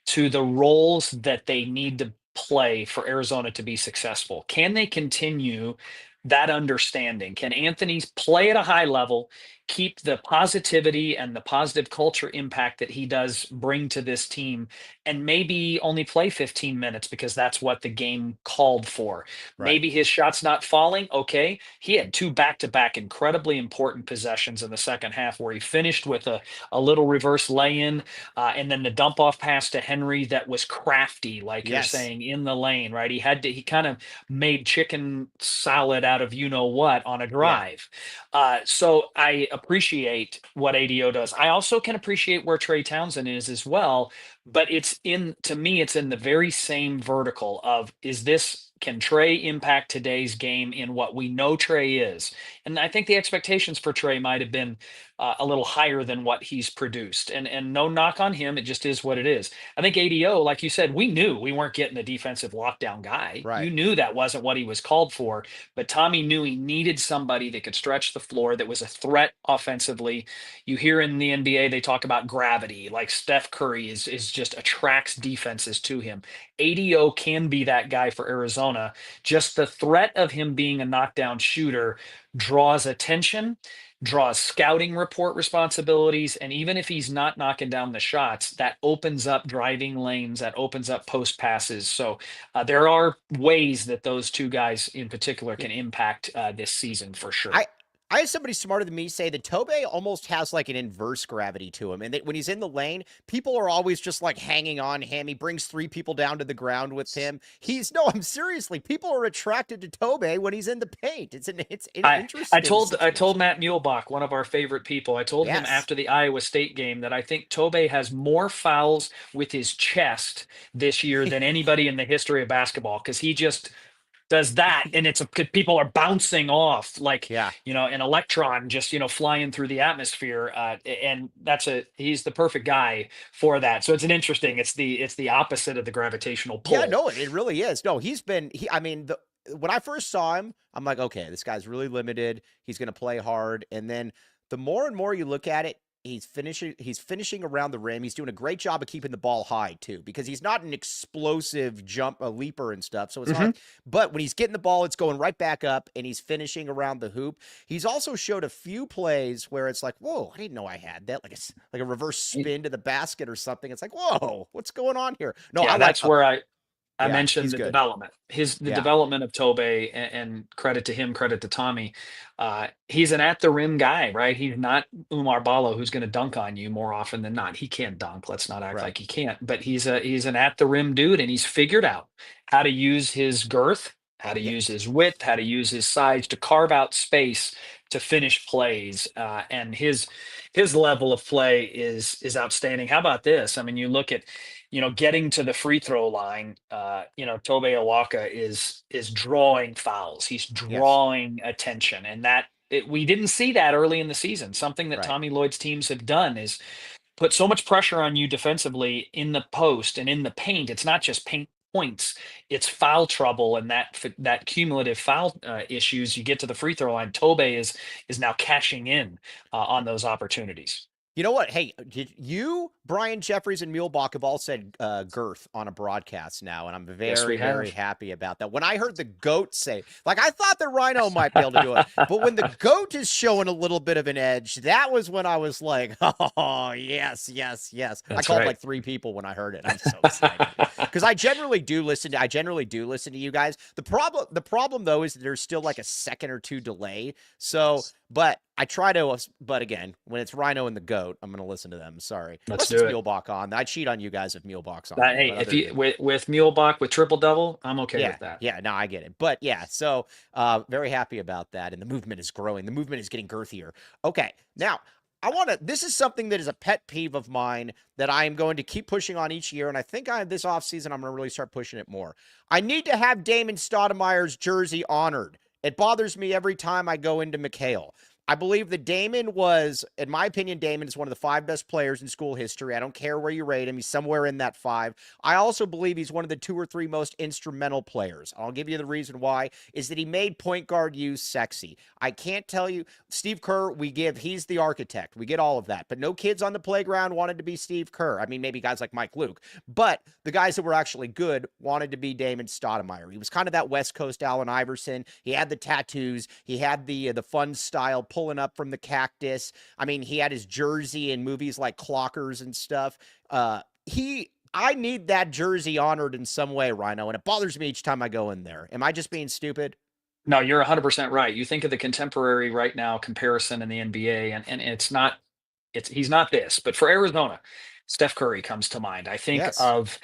to the roles that they need to play for Arizona to be successful. Can they continue that understanding? Can Anthony play at a high level? keep the positivity and the positive culture impact that he does bring to this team, and maybe only play 15 minutes because that's what the game called for. Right. Maybe his shot's not falling. Okay. He had two back-to-back incredibly important possessions in the second half where he finished with a little reverse lay-in, and then the dump off pass to Henry that was crafty, like you're Yes. saying, in the lane, right? He kind of made chicken salad out of you know what on a Yeah. drive. So I appreciate what ADO does. I also can appreciate where Trey Townsend is as well, but to me, it's in the very same vertical of, can Trey impact today's game in what we know Trey is? And I think the expectations for Trey might have been a little higher than what he's produced. And no knock on him, it just is what it is. I think ADO, like you said, we knew we weren't getting a defensive lockdown guy. Right. You knew that wasn't what he was called for, but Tommy knew he needed somebody that could stretch the floor, that was a threat offensively. You hear in the NBA they talk about gravity, like Steph Curry is just attracts defenses to him. ADO can be that guy for Arizona. Just the threat of him being a knockdown shooter draws attention, draws scouting report responsibilities, and even if he's not knocking down the shots, that opens up driving lanes, that opens up post passes. So there are ways that those two guys in particular can impact this season for sure. I had somebody smarter than me say that Tobey almost has like an inverse gravity to him. And that when he's in the lane, people are always just like hanging on him. He brings three people down to the ground with him. I'm seriously, people are attracted to Tobey when he's in the paint. It's an interesting I told situation. Matt Muehlbach, one of our favorite people, I told him Yes. after the Iowa State game that I think Tobey has more fouls with his chest this year than anybody in the history of basketball, because he just does that, and people are bouncing off like Yeah. an electron just flying through the atmosphere, and he's the perfect guy for that. So it's the opposite of the gravitational Yeah, pull. no, it really is. No, I mean, when I first saw him, I'm like, okay, this guy's really limited. He's going to play hard. And then the more and more you look at it, he's finishing around the rim. He's doing a great job of keeping the ball high too, because he's not an explosive a leaper and stuff. So it's not Hmm. like, but when he's getting the ball, it's going right back up and he's finishing around the hoop. He's also showed a few plays where it's like, whoa, I didn't know I had that. Like a reverse spin to the basket or something. It's like, whoa, what's going on here? No, I Yeah, like, that's where I yeah, mentioned he's the good. development. The Yeah. development of Tobey, and credit to him, credit to Tommy. He's an at the rim guy, right? He's not Umar Ballo, who's going to dunk on you more often than not. He can't dunk. Let's not act Right. like he can't. But he's an at the rim dude, and he's figured out how to use his girth, how to Yeah. use his width, how to use his size to carve out space to finish plays. And his level of play is outstanding. How about this? I mean, you look at getting to the free throw line. Tobe Awaka is drawing fouls. He's Yes. drawing attention, and we didn't see that early in the season. Something that Right. Tommy Lloyd's teams have done is put so much pressure on you defensively in the post and in the paint. It's not just paint points; it's foul trouble, and that cumulative foul issues. You get to the free throw line. Tobe is now cashing in on those opportunities. You know what? Hey, did you, Brian Jeffries, and Muehlbach have all said girth on a broadcast now, and I'm Yes, very, we very have. happy about that. When I heard the goat say, like, I thought the Rhino might be able to do it, but when the goat is showing a little bit of an edge, that was when I was like, oh, yes, yes, yes. I That's called right. like three people when I heard it. I'm so excited because I generally do listen to you guys. The problem though is that there's still like a second or two delay. So, but I try to, but again, when it's Rhino and the Goat, I'm going to listen to them. Sorry. Let's Unless it's do it. Muehlbach on. I'd cheat on you guys if Muehlbach's on there. Hey, But if other you than, with Muehlbach with triple double, I'm okay yeah, with that. yeah, no, I get it. But yeah, so very happy about that. And the movement is growing. The movement is getting girthier. Okay. Now, this is something that is a pet peeve of mine that I am going to keep pushing on each year. And I think this offseason, I'm going to really start pushing it more. I need to have Damon Stoudamire's jersey honored. It bothers me every time I go into McKale. I believe that Damon was, in my opinion, Damon is one of the five best players in school history. I don't care where you rate him. He's somewhere in that five. I also believe he's one of the two or three most instrumental players. I'll give you the reason why, is that he made point guard use sexy. I can't tell you, Steve Kerr, he's the architect. We get all of that. But no kids on the playground wanted to be Steve Kerr. I mean, maybe guys like Mike Luke. But the guys that were actually good wanted to be Damon Stoudamire. He was kind of that West Coast Allen Iverson. He had the tattoos. He had the fun style pulling up from the cactus. I mean, he had his jersey in movies like Clockers and stuff. I need that jersey honored in some way, Rhino, and it bothers me each time I go in there. Am I just being stupid? No, you're 100% right. You think of the contemporary right now comparison in the NBA, and it's not, he's not this, but for Arizona, Steph Curry comes to mind. I think Yes. of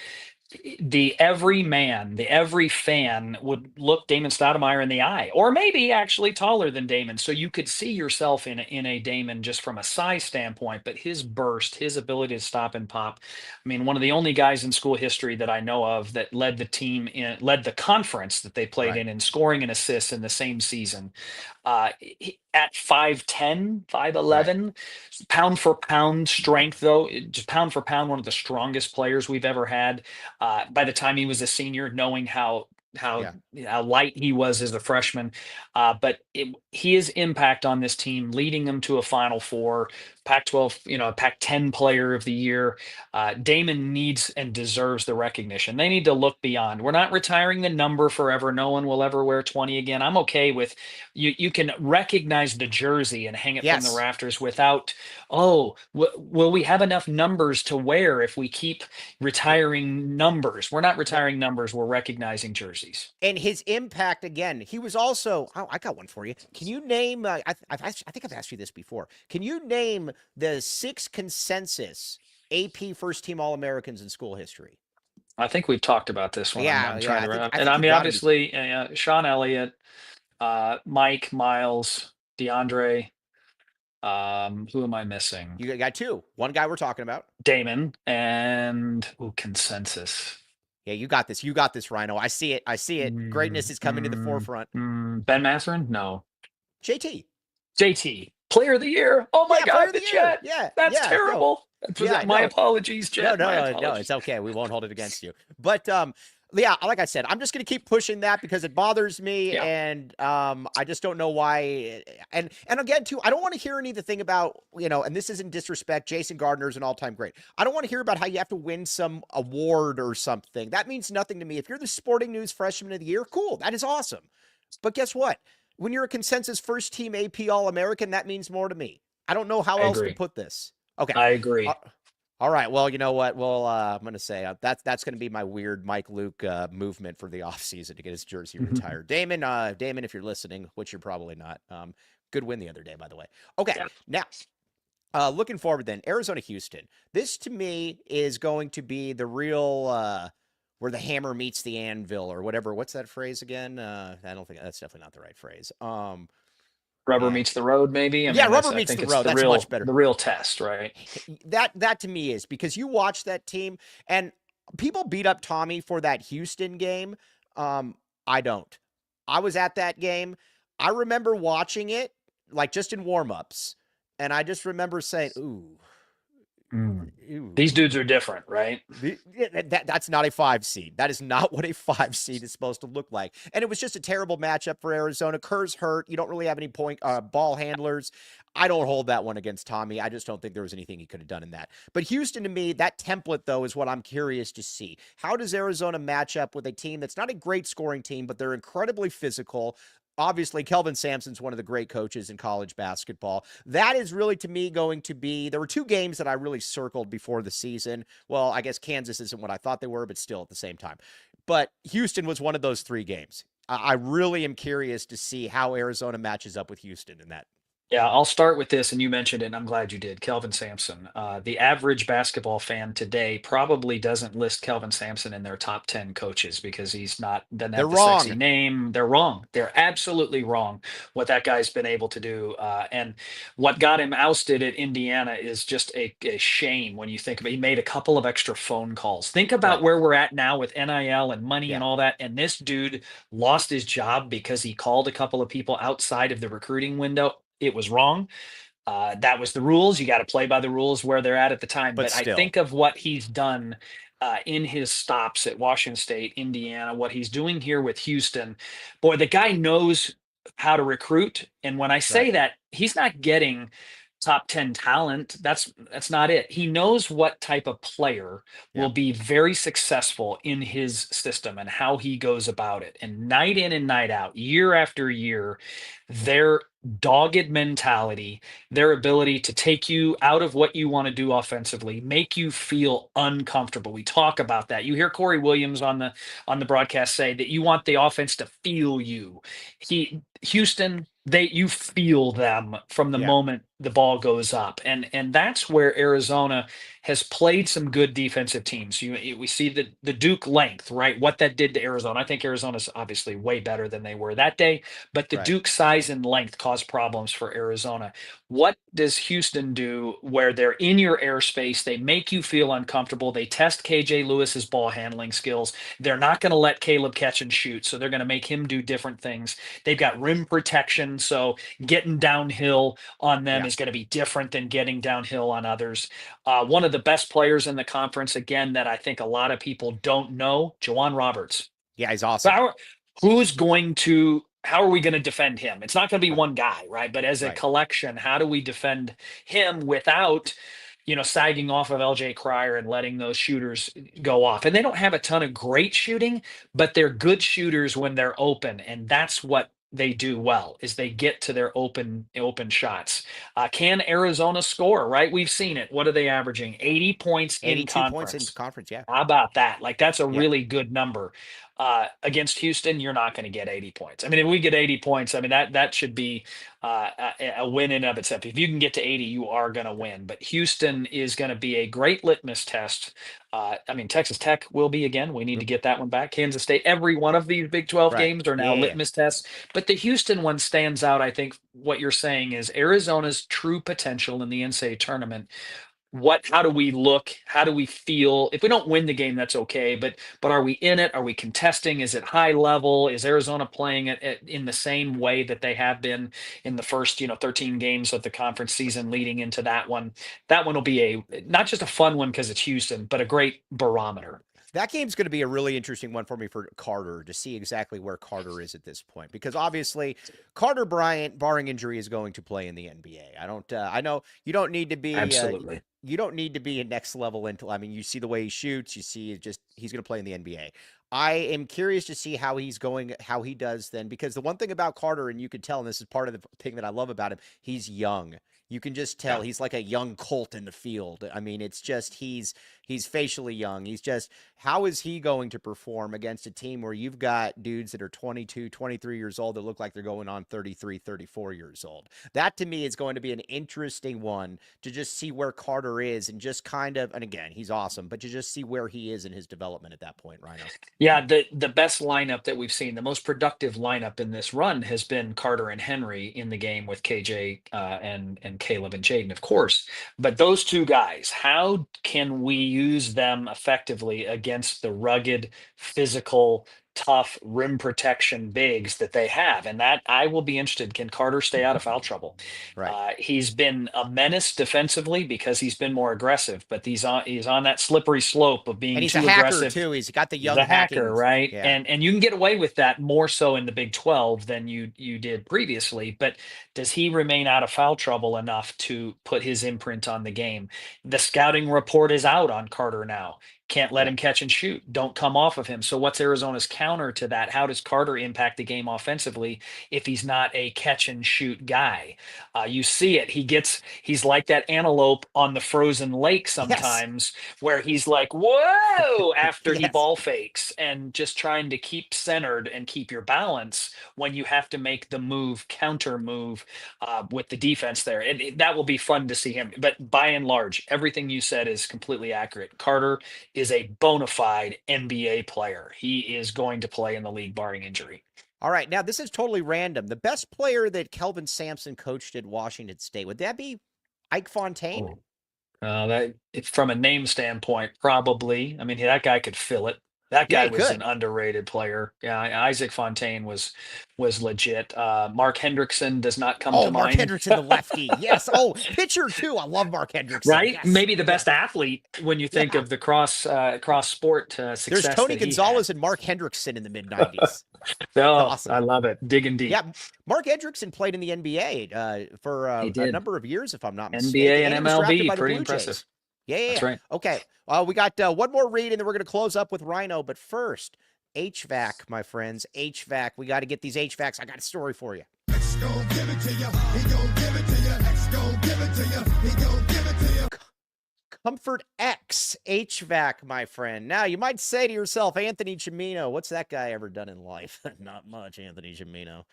the every man, the every fan would look Damon Stoudamire in the eye, or maybe actually taller than Damon. So you could see yourself in a Damon just from a size standpoint, but his burst, his ability to stop and pop. I mean, one of the only guys in school history that I know of that led the team in, led the conference that they played Right. in scoring and assists in the same season. At 5'10, Right. 5'11, pound for pound strength, though, just pound for pound, one of the strongest players we've ever had. By the time he was a senior, knowing how Yeah. how light he was as a freshman, his impact on this team, leading them to a Final Four, Pac-12, Pac-10 Player of the Year. Damon needs and deserves the recognition. They need to look beyond. We're not retiring the number forever. No one will ever wear 20 again. I'm okay with you. You can recognize the jersey and hang it from the Yes. rafters without, oh, will we have enough numbers to wear if we keep retiring numbers? We're not No, retiring numbers. We're recognizing jerseys. and his impact again. He was also. Oh, I got one for you. Can you name? I think I've asked you this before. Can you name the 6 consensus AP first team All Americans in school history? I think we've talked about this one. Yeah, I'm yeah. trying to remember. I And think I you've mean, got to be. obviously, Sean Elliott, Mike, Miles, DeAndre. Who am I missing? You got 2. One guy we're talking about. Damon and consensus. Yeah, you got this. You got this, Rhino. I see it. I see it. Greatness is coming to the forefront. Ben Matherin? No. JT. JT, Player of the Year. Oh my Yeah, player God, of the the year. Jet. Yeah, That's yeah. No, terrible. yeah, My no. apologies, No, Jet. no, My no, no, apologies. it's okay. We won't hold it against you. But yeah, like I said, I'm just gonna keep pushing that because it bothers me, Yeah. and I just don't know why. And again, too, I don't want to hear anything about and this isn't disrespect. Jason Gardner's an all-time great. I don't want to hear about how you have to win some award or something. That means nothing to me. If you're the Sporting News Freshman of the Year, cool, that is awesome. But guess what? When you're a consensus first team AP All American, that means more to me. I don't know how I else to agree. put this. Okay. I Uh, agree. all right. Well, you know what? Well, I'm going to say that's going to be my weird Mike Luke movement for the offseason to get his jersey retired. Damon, if you're listening, which you're probably not. Good win the other day, by the way. Okay. Yeah. Now, looking forward then, Arizona Houston. This to me is going to be the real where the hammer meets the anvil or whatever. What's that phrase again? I don't think that's definitely not the right phrase. Rubber Man. meets the road, maybe. I Yeah, mean, rubber I meets think the it's road. That's much better. the real test, right? That to me is because you watch that team and people beat up Tommy for that Houston game. I don't. I was at that game. I remember watching it like just in warm-ups, and I just remember saying, "Ooh, Mm. These ooh." dudes are different, right? That's not a 5 seed. That is not what a 5 seed is supposed to look like. And it was just a terrible matchup for Arizona. Kerr's hurt. You don't really have any ball handlers. I don't hold that one against Tommy. I just don't think there was anything he could have done in that. But Houston, to me, that template, though, is what I'm curious to see. How does Arizona match up with a team that's not a great scoring team, but they're incredibly physical? Obviously, Kelvin Sampson's one of the great coaches in college basketball. That is really, to me, going to be. There were 2 games that I really circled before the season. Well, I guess Kansas isn't what I thought they were, but still at the same time. But Houston was one of those 3 games. I really am curious to see how Arizona matches up with Houston in that. Yeah, I'll start with this, and you mentioned it, and I'm glad you did. Kelvin Sampson. The average basketball fan today probably doesn't list Kelvin Sampson in their top 10 coaches because doesn't They're have the sexy wrong. name. They're wrong. They're absolutely wrong what that guy's been able to do. And what got him ousted at Indiana is just a shame when you think of it. He made a couple of extra phone calls. Think about Right. where we're at now with NIL and money Yeah. and all that. And this dude lost his job because he called a couple of people outside of the recruiting window. It was wrong. That was the rules. You got to play by the rules where they're at the time. But But I still. think of what he's done in his stops at Washington State, Indiana, what he's doing here with Houston. Boy, the guy knows how to recruit. And when I say Right. that, he's not getting top 10 talent. That's not it. He knows what type of player will Yep. be very successful in his system and how he goes about it. And night in and night out, year after year, their dogged mentality, their ability to take you out of what you want to do offensively, make you feel uncomfortable. We talk about that. You hear Corey Williams on the broadcast say that you want the offense to feel you. Houston, you feel them from the Yeah. moment the ball goes up, and that's where Arizona has played some good defensive teams. We see the Duke length, right? What that did to Arizona. I think Arizona's obviously way better than they were that day, but the Right. Duke size and length caused problems for Arizona. What does Houston do where they're in your airspace? They make you feel uncomfortable. They test KJ Lewis's ball handling skills. They're not going to let Caleb catch and shoot, so they're going to make him do different things. They've got rim protection, so getting downhill on them Yeah. is going to be different than getting downhill on others. One of the best players in the conference, again, that I think a lot of people don't know, Jawan Roberts. Yeah. He's awesome. How, who's going to, how are we going to defend him? It's not going to be Right. one guy, right? But as a Right. collection, how do we defend him without, sagging off of LJ Cryer and letting those shooters go off? And they don't have a ton of great shooting, but they're good shooters when they're open. And that's what they do well, is they get to their open shots. Can Arizona score, right? We've seen it. What are they averaging? 80 points in 82 points in conference. conference. Yeah. How about that? Like, that's a Yeah. really good number. Against Houston, you're not going to get 80 points. I mean, if we get 80 points, I mean that should be a win in of itself. If you can get to 80, you are going to win. But Houston is going to be a great litmus test. I mean, Texas Tech will be again. We need to get that one back. Kansas State. Every one of these Big 12 Right. games are now Yeah. litmus tests. But the Houston one stands out. I think what you're saying is Arizona's true potential in the NCAA tournament. How do we look, how do we feel? If we don't win the game, that's okay, but are we in it? Are we contesting? Is it high level? Is Arizona playing it in the same way that they have been in the first 13 games of the conference season leading into that one will be a not just a fun one because it's Houston, but a great barometer. That game's going to be a really interesting one for me for Carter to see exactly where Carter is at this point, because obviously Carter Bryant, barring injury, is going to play in the NBA. I don't. I know you don't need to be. Absolutely. You don't need to be a next level until. I mean, you see the way he shoots. You see, just he's going to play in the NBA. I am curious to see how how he does then, because the one thing about Carter, and you could tell, and this is part of the thing that I love about him, he's young. You can just tell Yeah. he's like a young colt in the field. I mean, it's just he's facially young. He's just, how is he going to perform against a team where you've got dudes that are 22, 23 years old that look like they're going on 33, 34 years old? That to me is going to be an interesting one to just see where Carter is and just kind of, and again, he's awesome, but to just see where he is in his development at that point, Rhino. Yeah, the best lineup that we've seen, the most productive lineup in this run has been Carter and Henry in the game with KJ and Caleb and Jaden, of course. But those two guys, how can we use them effectively against the rugged, physical, tough rim protection bigs that they have? And that I will be interested. Can Carter stay out of foul trouble? Right. He's been a menace defensively because he's been more aggressive, but he's on that slippery slope of And being he's a too hacker aggressive. too. He's got the He's young a hacker, hacking. right? Yeah. And you can get away with that more so in the Big 12 than you did previously. But does he remain out of foul trouble enough to put his imprint on the game? The scouting report is out on Carter now. Can't let Yeah. him catch and shoot. Don't come off of him. So what's Arizona's counter to that? How does Carter impact the game offensively if he's not a catch and shoot guy? You see it. He's like that antelope on the frozen lake Yes. sometimes, where he's like, whoa, after he Yes. ball fakes, and just trying to keep centered and keep your balance when you have to make the counter move with the defense there. And that will be fun to see him. But by and large, everything you said is completely accurate. Carter is a bona fide NBA player. He is going to play in the league barring injury. All right. Now, this is totally random. The best player that Kelvin Sampson coached at Washington State, would that be Ike Fontaine? Oh. That from a name standpoint, probably. I mean, that guy could fill it. That Yeah, guy he was an could. underrated player. Yeah, Isaac Fontaine was legit. Mark Hendrickson does not come Oh, to Mark mind. Hendrickson, the lefty. Yes. Oh, pitcher too. I love Mark Hendrickson. Right? Yes. Maybe the Yeah. best athlete when you think Yeah. of the cross sport There's success Tony that he had. Gonzalez and Mark Hendrickson in the mid 90s. Oh, I Awesome. love it. Digging deep. Yeah. Mark Hendrickson played in the NBA for He a did. number of years, if I'm not mistaken, NBA and and he was drafted MLB, by the pretty Blue impressive. Jays. Yeah, yeah, That's yeah. right. Okay. We got one more read, and then we're going to close up with Rhino. But first, HVAC, my friends. HVAC. We got to get these HVACs. I got a story for you. X gon' give it to you. He gon' give it to you. X gon' give it to you. He gon' give it to you. Comfort X HVAC, my friend. Now, you might say to yourself, Anthony Chimino, what's that guy ever done in life? Not much, Anthony Chimino.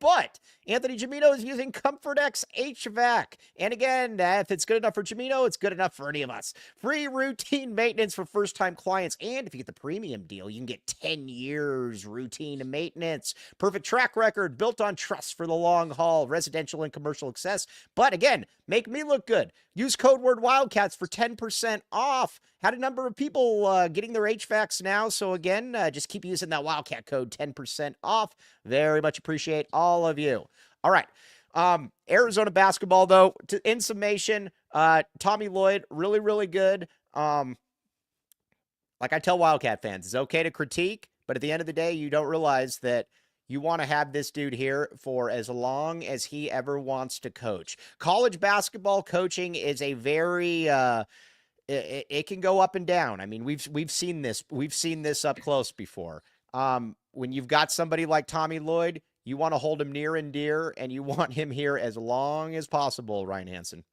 But Anthony Chimino is using Comfort X HVAC. And again, if it's good enough for Chimino, it's good enough for any of us. Free routine maintenance for first-time clients. And if you get the premium deal, you can get 10 years routine maintenance. Perfect track record, built on trust for the long haul, residential and commercial success. But again, make me look good. Use code word Wildcats for 10% off. Had a number of people getting their HVACs now. So again, just keep using that Wildcat code, 10% off. Very much appreciate all of you. All right. Arizona basketball, though, in summation, Tommy Lloyd, really, really good. Like I tell Wildcat fans, it's okay to critique, but at the end of the day, you don't realize that you want to have this dude here for as long as he ever wants to coach. College basketball coaching is a very it can go up and down. I mean, we've seen this. We've seen this up close before. When you've got somebody like Tommy Lloyd, you want to hold him near and dear, and you want him here as long as possible, Ryan Hansen.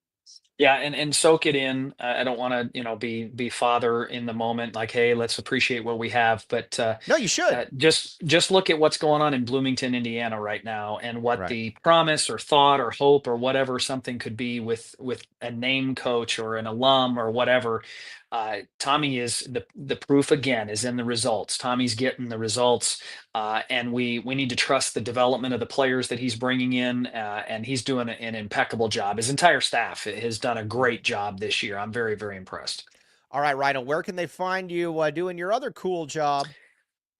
Yeah, and soak it in. I don't want to, be father in the moment. Like, hey, let's appreciate what we have. But No, you should. just look at what's going on in Bloomington, Indiana, right now, and what Right. the promise or thought or hope or whatever something could be with a name coach or an alum or whatever. Tommy is the proof again is in the results. Tommy's getting the results, and we need to trust the development of the players that he's bringing in, and he's doing an impeccable job. His entire staff has done a great job this year. I'm very, very impressed. All right, Rhino, where can they find you doing your other cool job?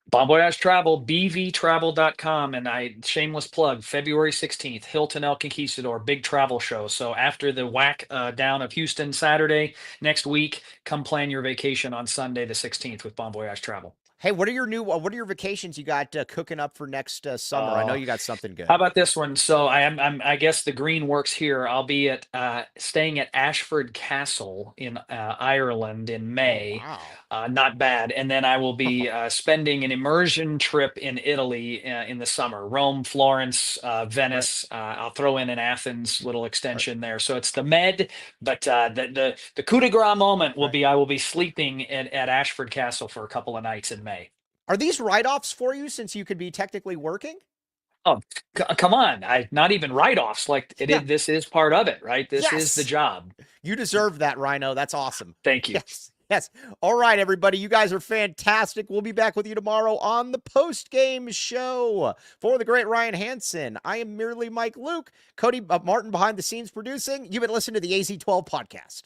Bon Voyage Travel, bvtravel.com, and shameless plug, February 16th, Hilton El Conquistador, big travel show. So after the whack down of Houston Saturday next week, come plan your vacation on Sunday the 16th with Bon Voyage Travel. Hey, what are your vacations you got cooking up for next summer? I know you got something How good. about this one? So I guess the green works here. I'll be staying at Ashford Castle in Ireland in Oh, May. wow. Not bad. And then I will be spending an immersion trip in Italy in the summer. Rome, Florence, Right. Venice. I'll throw in an Athens little Right. extension there. So it's the Med, but the coup de grace moment will Right. be I will be sleeping at Ashford Castle for a couple of nights in May. Are these write-offs for you since you could be technically working? Oh, come on. Not even write-offs. Like Yeah. this is part of it, right? This is the Yes. job. You deserve that, Rhino. That's awesome. Thank you. Yes. Yes. All right, everybody. You guys are fantastic. We'll be back with you tomorrow on the post-game show. For the great Ryan Hansen, I am merely Mike Luke. Cody Martin behind the scenes producing. You've been listening to the AZ12 podcast.